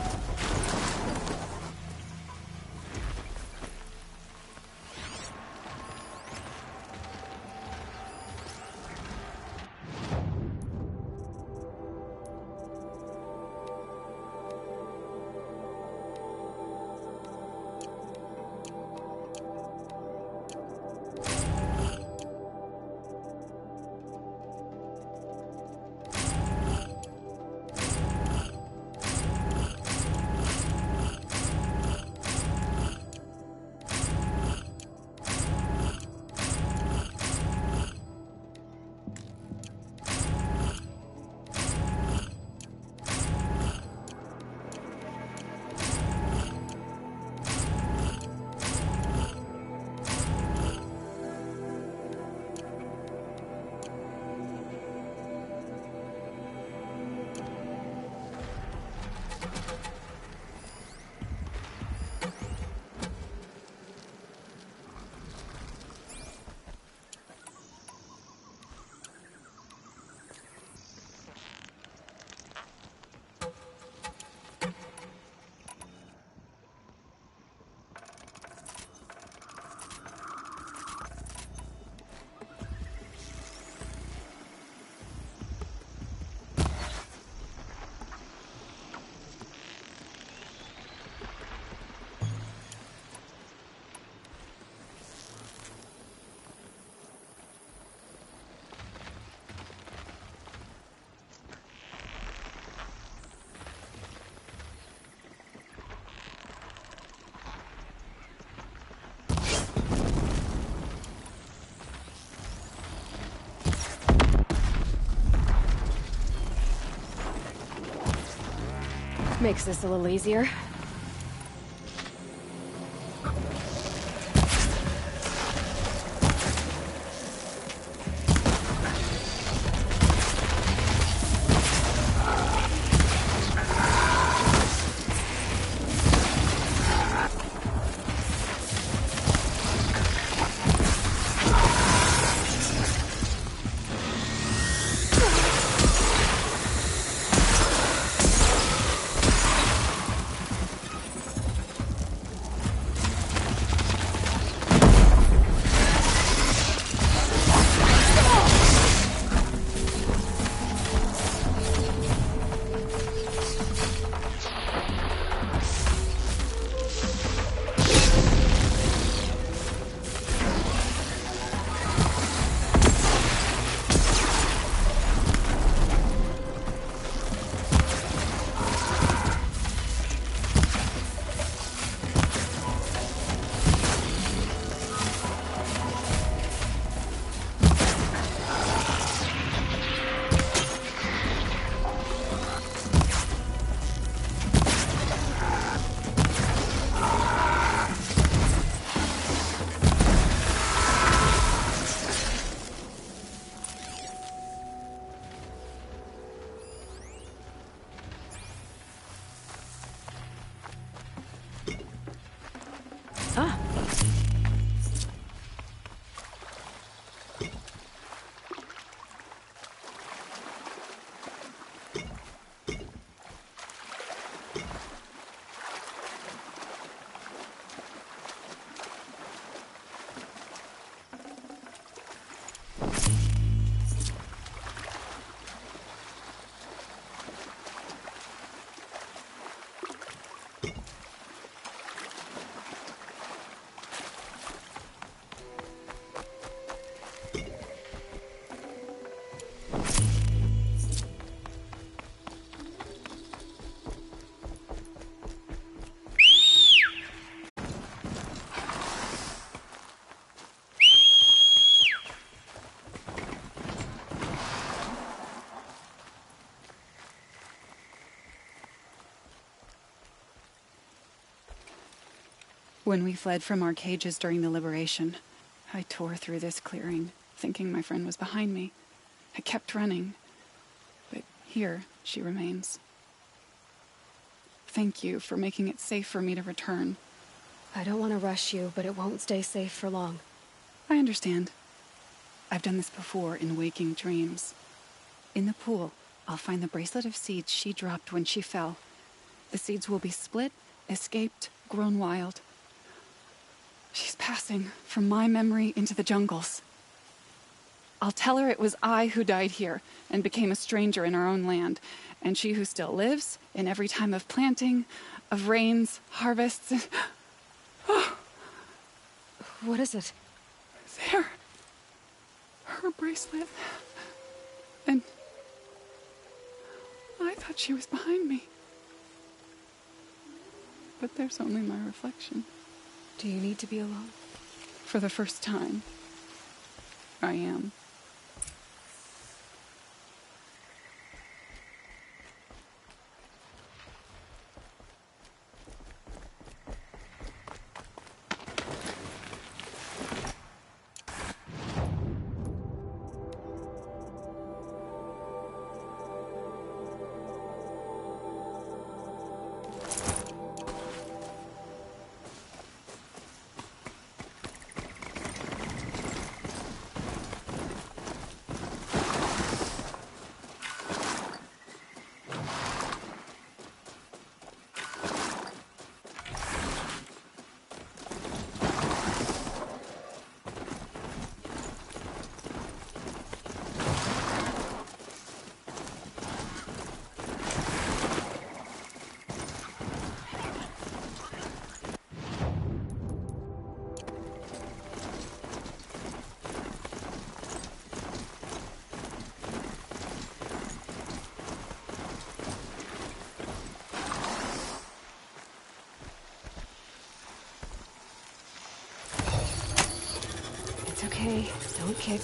Makes this a little easier. When we fled from our cages during the liberation, I tore through this clearing, thinking my friend was behind me. I kept running, but here she remains. Thank you for making it safe for me to return. I don't want to rush you, but it won't stay safe for long. I understand. I've done this before in waking dreams. In the pool, I'll find the bracelet of seeds she dropped when she fell. The seeds will be split, escaped, grown wild. She's passing from my memory into the jungles. I'll tell her it was I who died here and became a stranger in our own land, and she who still lives in every time of planting, of rains, harvests, and... What is it? There. Her bracelet. And I thought she was behind me. But there's only my reflection. Do you need to be alone? For the first time, I am. It's okay. Don't kick.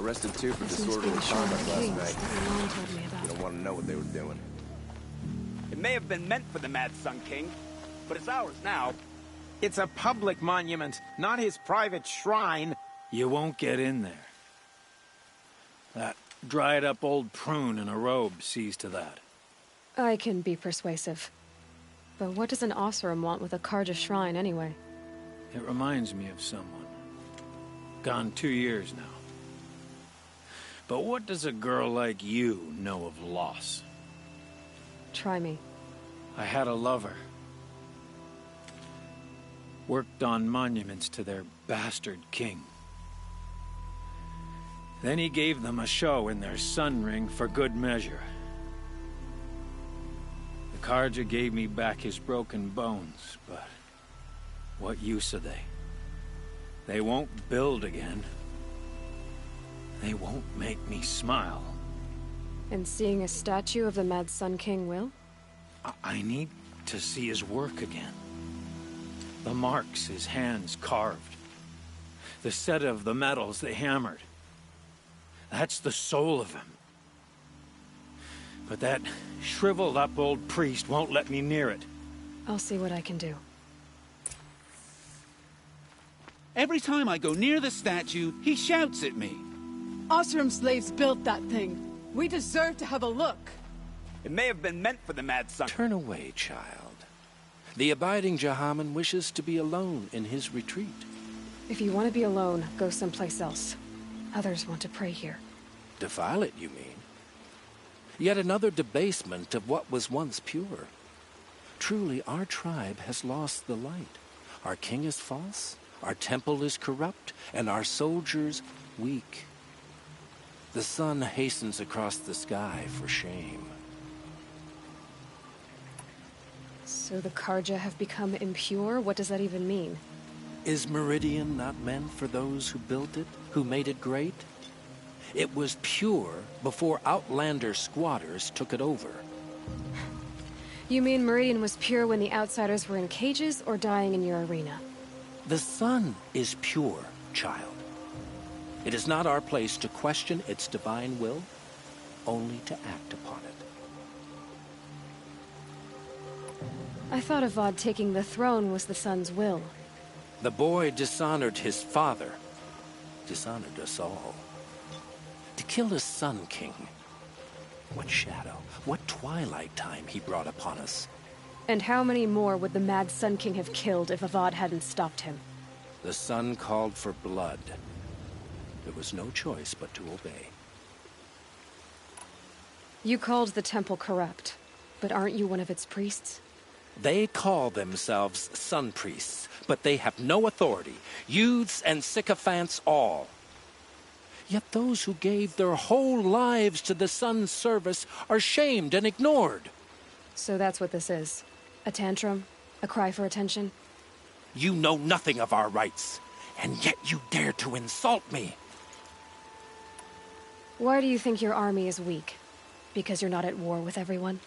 Arrested 2 for This must be disorderly the Shrine of conduct last Kings night. that your mom told me about. You don't want to know what they were doing. It may have been meant for the Mad Sun King, but it's ours now. It's a public monument, not his private shrine. You won't get in there. That dried-up old prune in a robe sees to that. I can be persuasive. But what does an Oseram want with a Karja shrine, anyway? It reminds me of someone. Gone 2 years now. But what does a girl like you know of loss? Try me. I had a lover. Worked on monuments to their bastard king. Then he gave them a show in their sun ring for good measure. The Karja gave me back his broken bones, but what use are they? They won't build again. They won't make me smile. And seeing a statue of the Mad Sun King will? I need to see his work again. The marks his hands carved. The set of the metals they hammered. That's the soul of him. But that shriveled up old priest won't let me near it. I'll see what I can do. Every time I go near the statue, he shouts at me. Oseram slaves built that thing. We deserve to have a look. It may have been meant for the Mad Sun. Turn away, child. The abiding Jahaman wishes to be alone in his retreat. If you want to be alone, go someplace else. Others want to pray here. Defile it, you mean? Yet another debasement of what was once pure. Truly, our tribe has lost the light. Our king is false, our temple is corrupt, and our soldiers weak. The sun hastens across the sky for shame. So the Karja have become impure? What does that even mean? Is Meridian not meant for those who built it, who made it great? It was pure before outlander squatters took it over. You mean Meridian was pure when the outsiders were in cages or dying in your arena? The sun is pure, child. It is not our place to question its divine will, only to act upon it. I thought Avad taking the throne was the sun's will. The boy dishonored his father, dishonored us all. To kill his sun king. What shadow, what twilight time he brought upon us. And how many more would the Mad Sun King have killed if Avad hadn't stopped him? The sun called for blood. There was no choice but to obey. You called the temple corrupt, but aren't you one of its priests? They call themselves sun priests, but they have no authority. Youths and sycophants all. Yet those who gave their whole lives to the sun's service are shamed and ignored. So that's what this is. A tantrum? A cry for attention? You know nothing of our rights, and yet you dare to insult me. Why do you think your army is weak? Because you're not at war with everyone?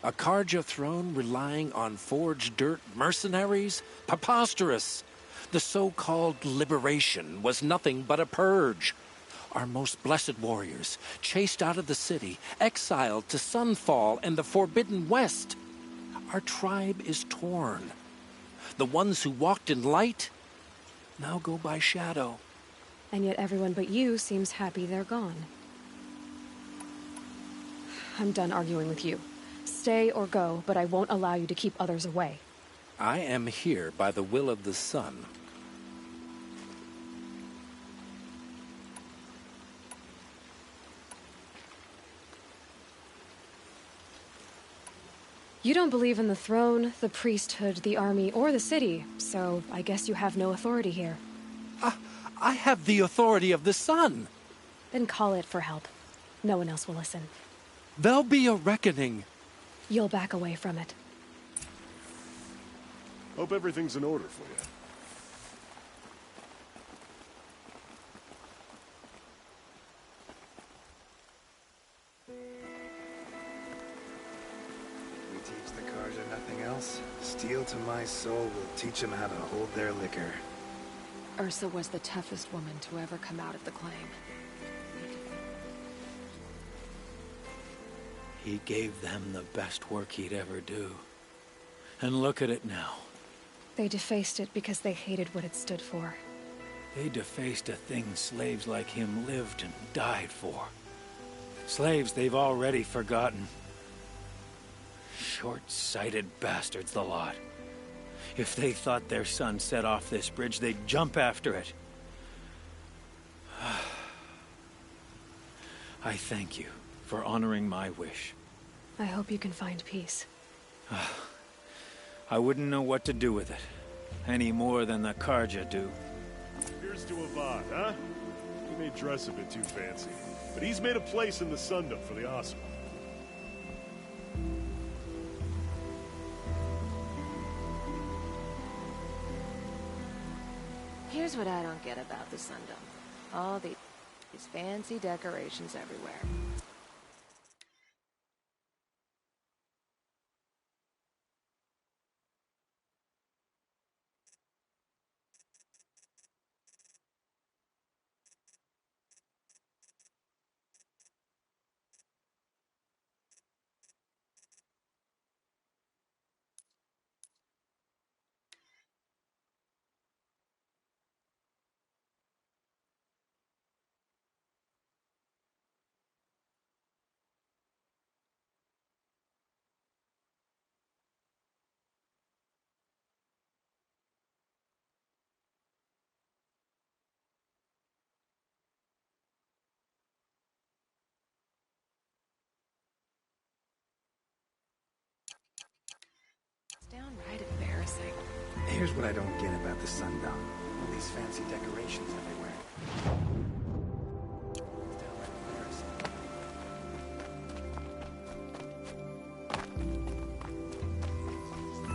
A Karja throne relying on forged dirt mercenaries? Preposterous! The so-called liberation was nothing but a purge. Our most blessed warriors, chased out of the city, exiled to Sunfall and the Forbidden West. Our tribe is torn. The ones who walked in light now go by shadow. And yet everyone but you seems happy they're gone. I'm done arguing with you. Stay or go, but I won't allow you to keep others away. I am here by the will of the sun. You don't believe in the throne, the priesthood, the army, or the city, so I guess you have no authority here. I have the authority of the sun. Then call it for help. No one else will listen. There'll be a reckoning. You'll back away from it. Hope everything's in order for you. We teach the Karja nothing else. Steel to my soul will teach them how to hold their liquor. Ursa was the toughest woman to ever come out of the claim. He gave them the best work he'd ever do. And look at it now. They defaced it because they hated what it stood for. They defaced a thing slaves like him lived and died for. Slaves they've already forgotten. Short-sighted bastards, the lot. If they thought their son set off this bridge, they'd jump after it. I thank you for honoring my wish. I hope you can find peace. I wouldn't know what to do with it, any more than the Karja do. Here's to Avad, huh? He may dress a bit too fancy, but he's made a place in the Sundom for the Oseram. Here's what I don't get about the Sundom. All these fancy decorations everywhere. It's downright embarrassing. Here's what I don't get about the Sundom. All these fancy decorations everywhere. It's downright embarrassing.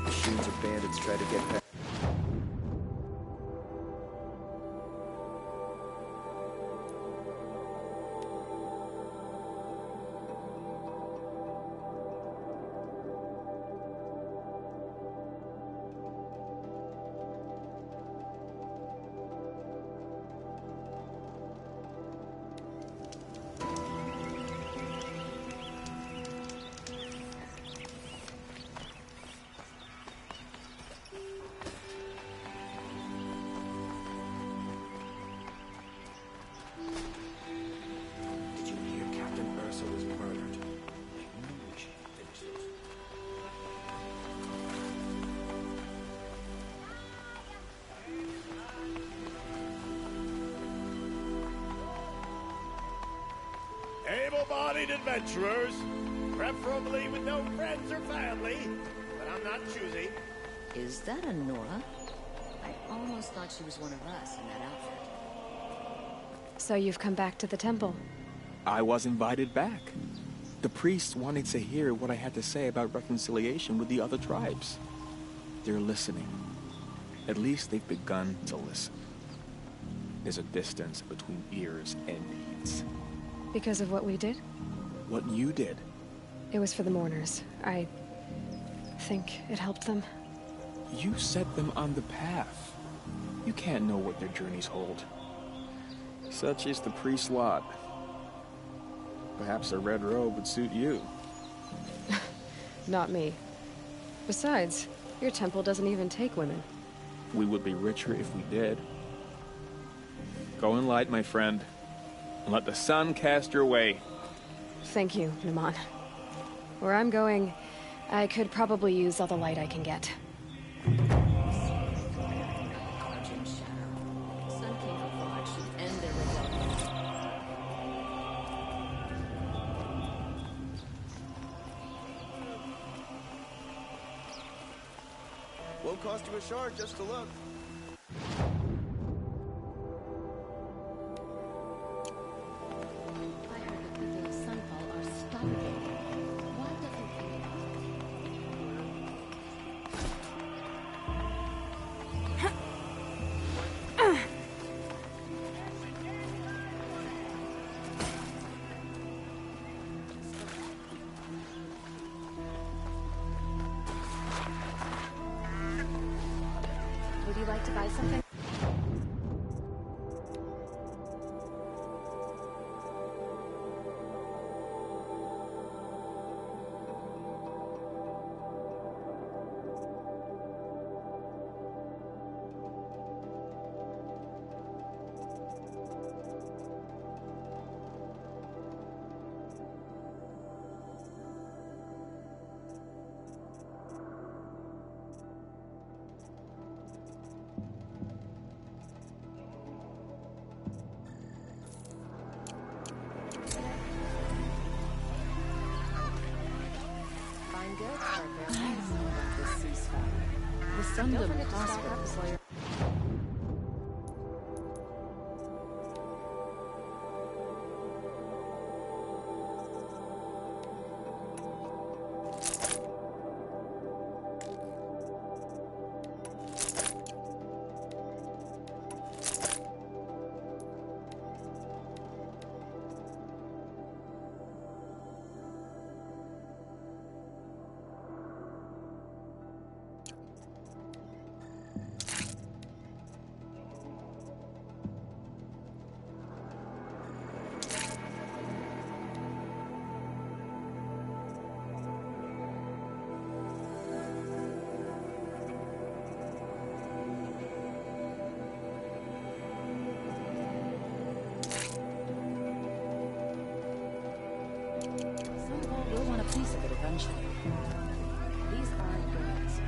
Machines or bandits try to get past. Able-bodied adventurers, preferably with no friends or family, but I'm not choosy. Is that a Nora? I almost thought she was one of us in that outfit. So you've come back to the temple. I was invited back. The priests wanted to hear what I had to say about reconciliation with the other tribes. They're listening. At least they've begun to listen. There's a distance between ears and deeds. Because of what we did? What you did. It was for the mourners. I think it helped them. You set them on the path. You can't know what their journeys hold. Such is the priest's lot. Perhaps a red robe would suit you. Not me. Besides, your temple doesn't even take women. We would be richer if we did. Go in light, my friend, and let the sun cast your way. Thank you, Naman. Where I'm going, I could probably use all the light I can get. Won't cost you a shard just to look. Would you like to buy something? Sundom Hospital. We'll want a piece of it eventually. These are yours.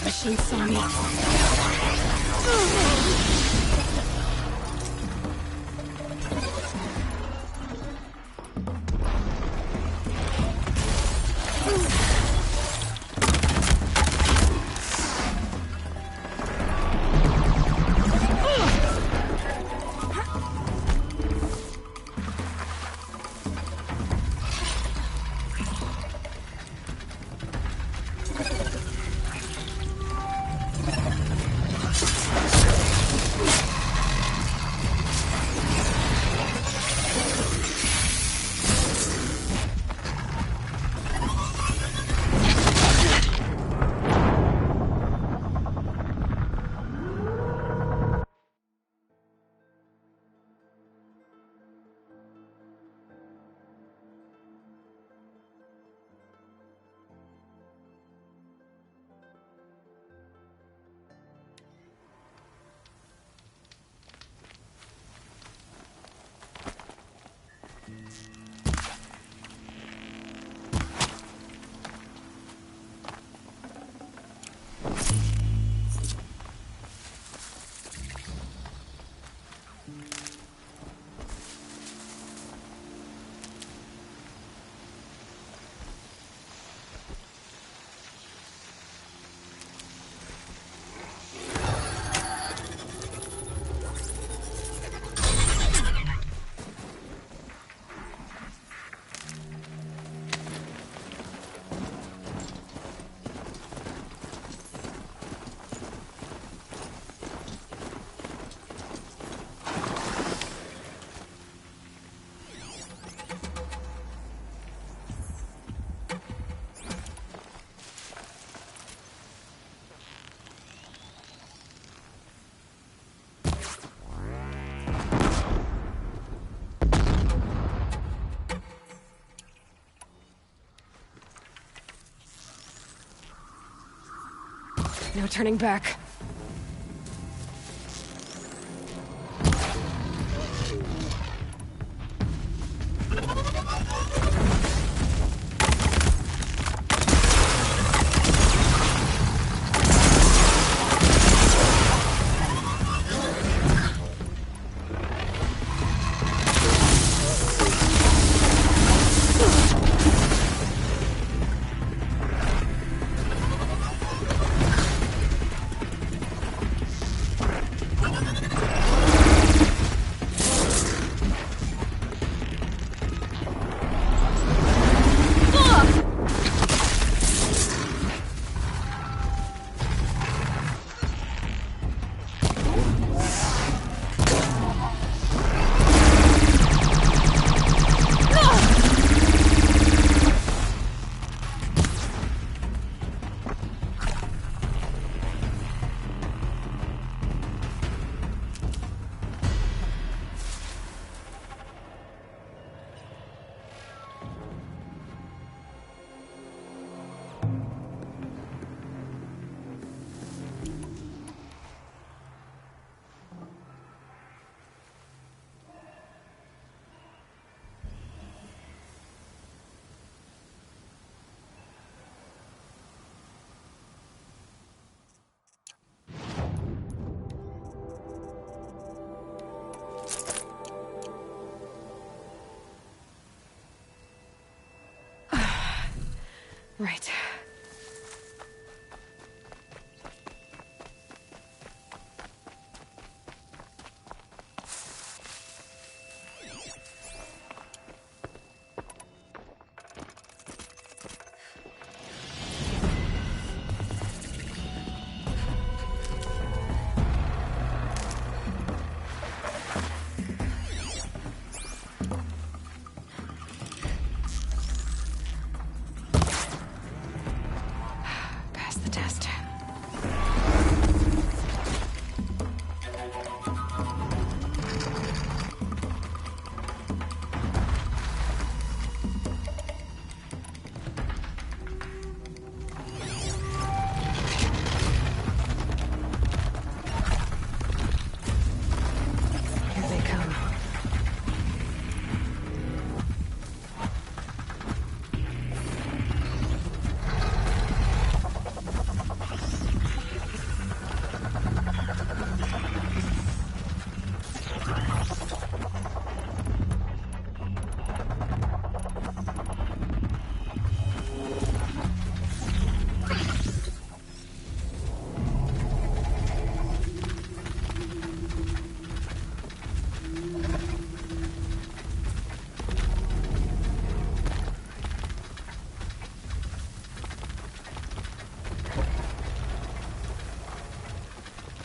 Machine saw me. No turning back. Right. Pass the test. Here they come.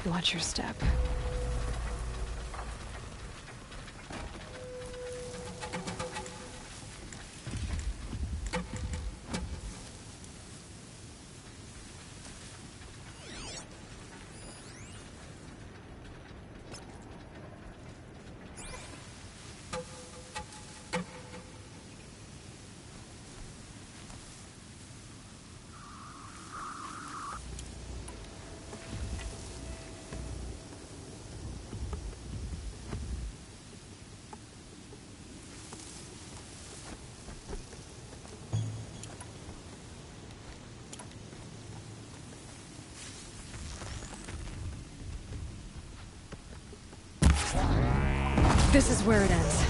Watch your step. This is where it ends.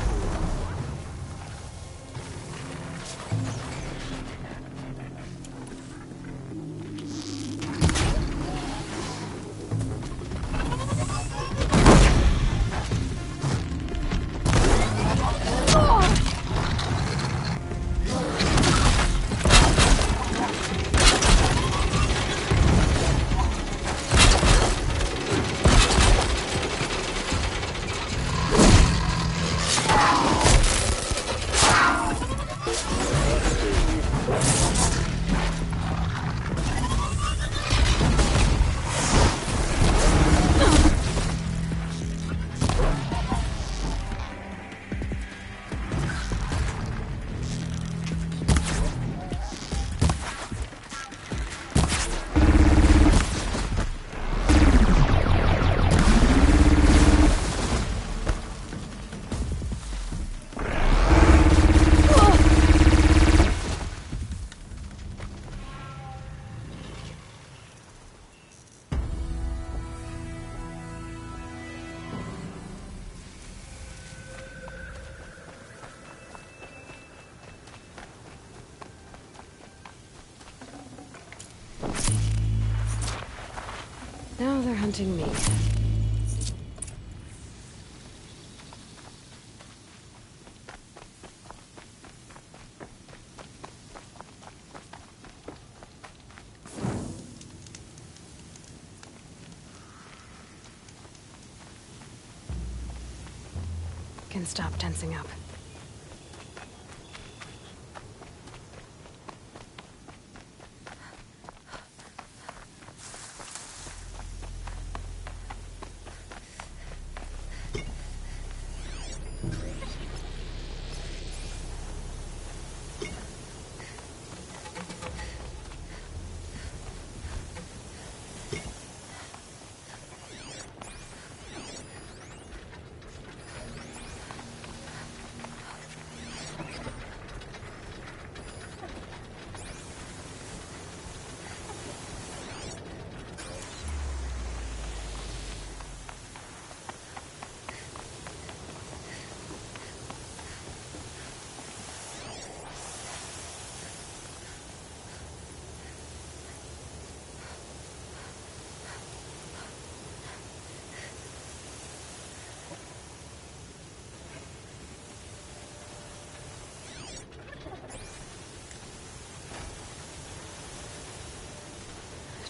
Now they're hunting me. Can stop tensing up.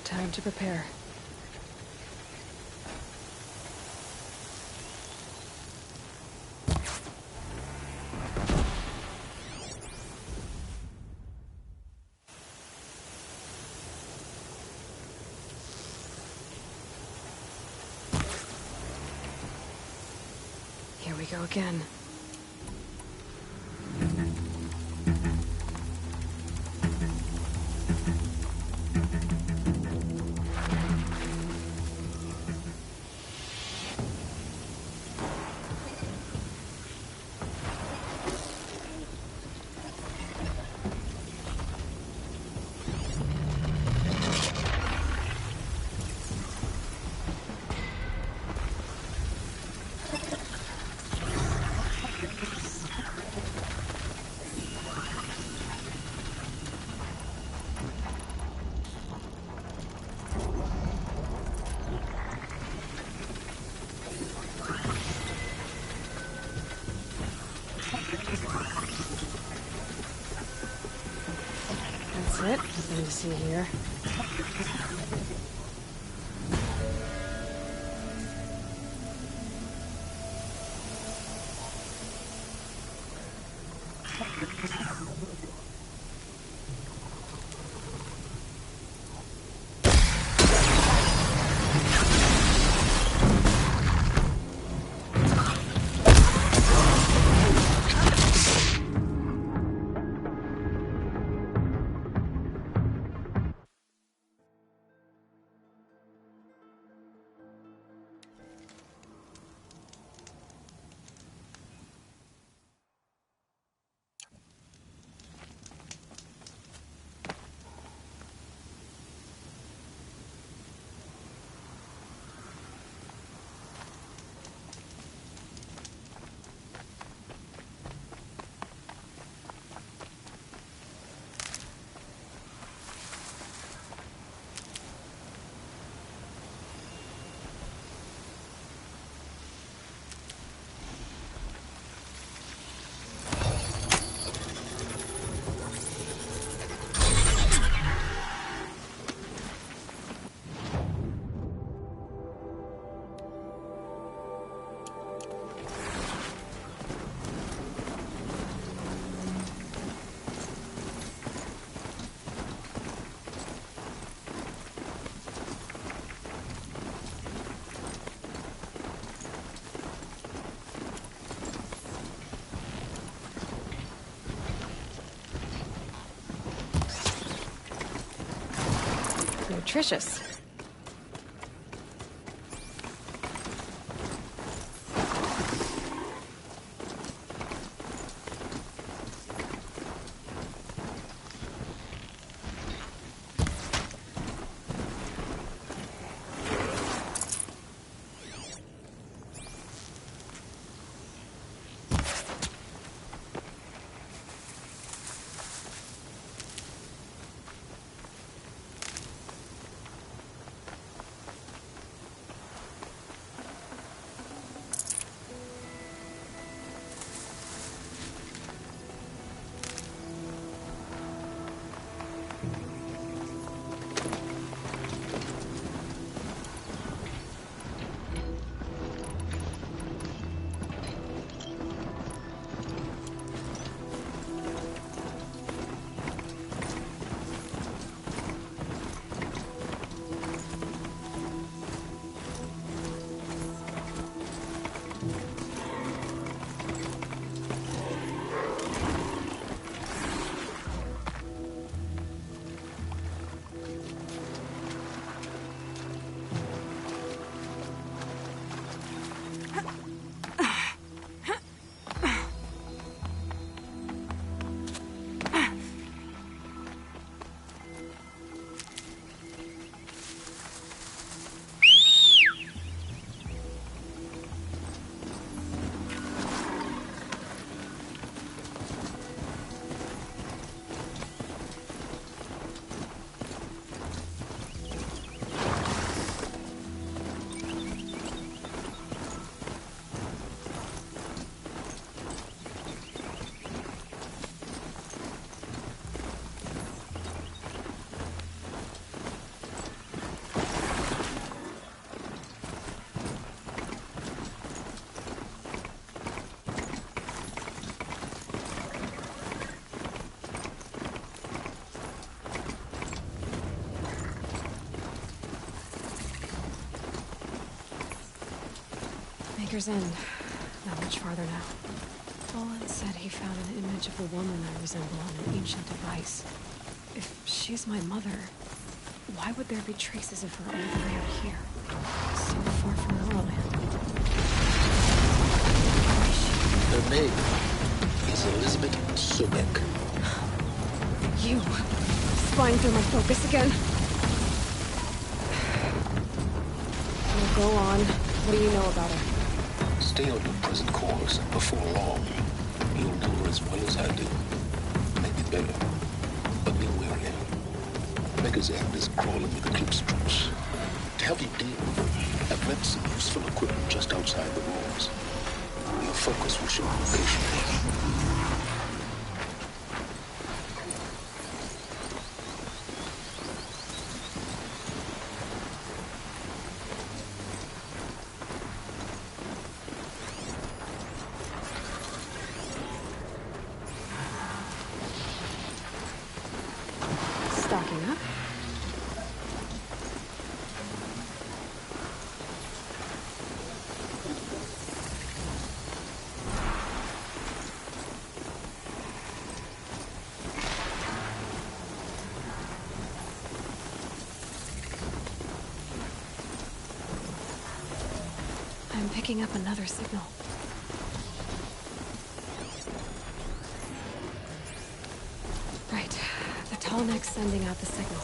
Time to prepare. Here we go again. That's it. Nothing to see here. nutritious. Maker's End. Not much farther now. Olin said he found an image of the woman I resemble on an ancient device. If she's my mother, why would there be traces of her all the way out here? So far from Norland. Her name is Elizabeth Sobek. You! Spying through my focus again? Well, go on. What do you know about her? Stay on your present course, and before long, you'll know her as well as I do. Maybe better, but be wary. Maker's End is crawling with Eclipse troops. To help you deal with them, I've left some useful equipment just outside the walls. Your focus will show you patiently. Stocking up. I'm picking up another signal. Right. The tall neck's sending out the signal.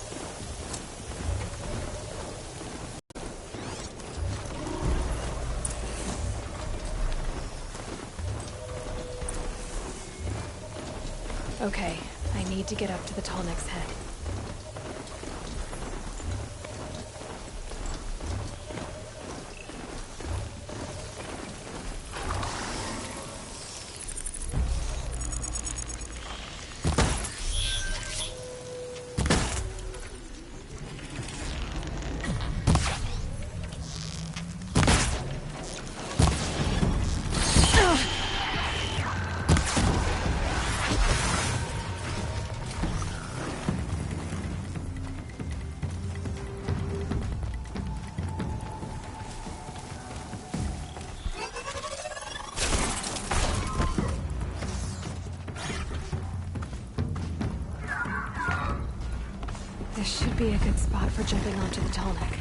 Okay, I need to get up to the tall neck's head. This should be a good spot for jumping onto the tall neck.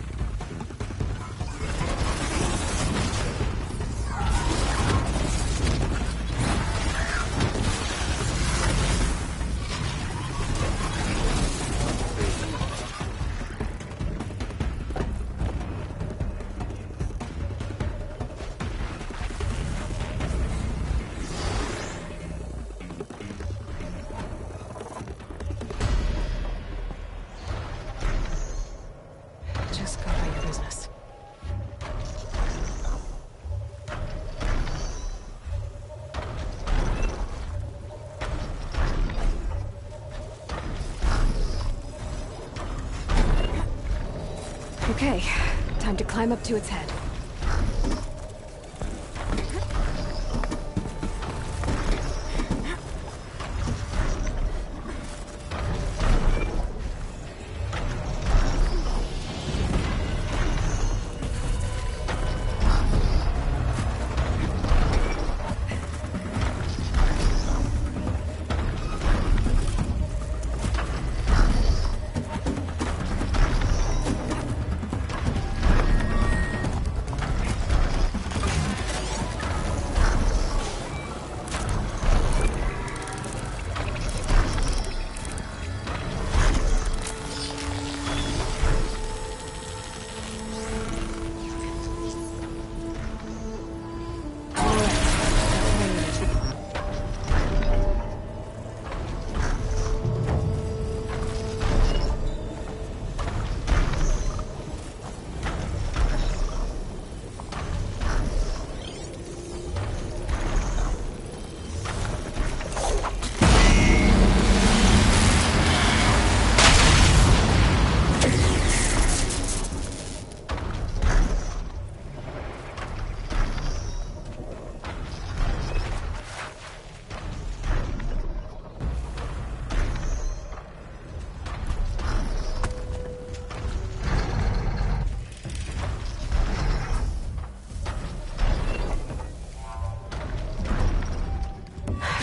Just go about your business. Okay, time to climb up to its head.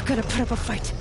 Gotta put up a fight.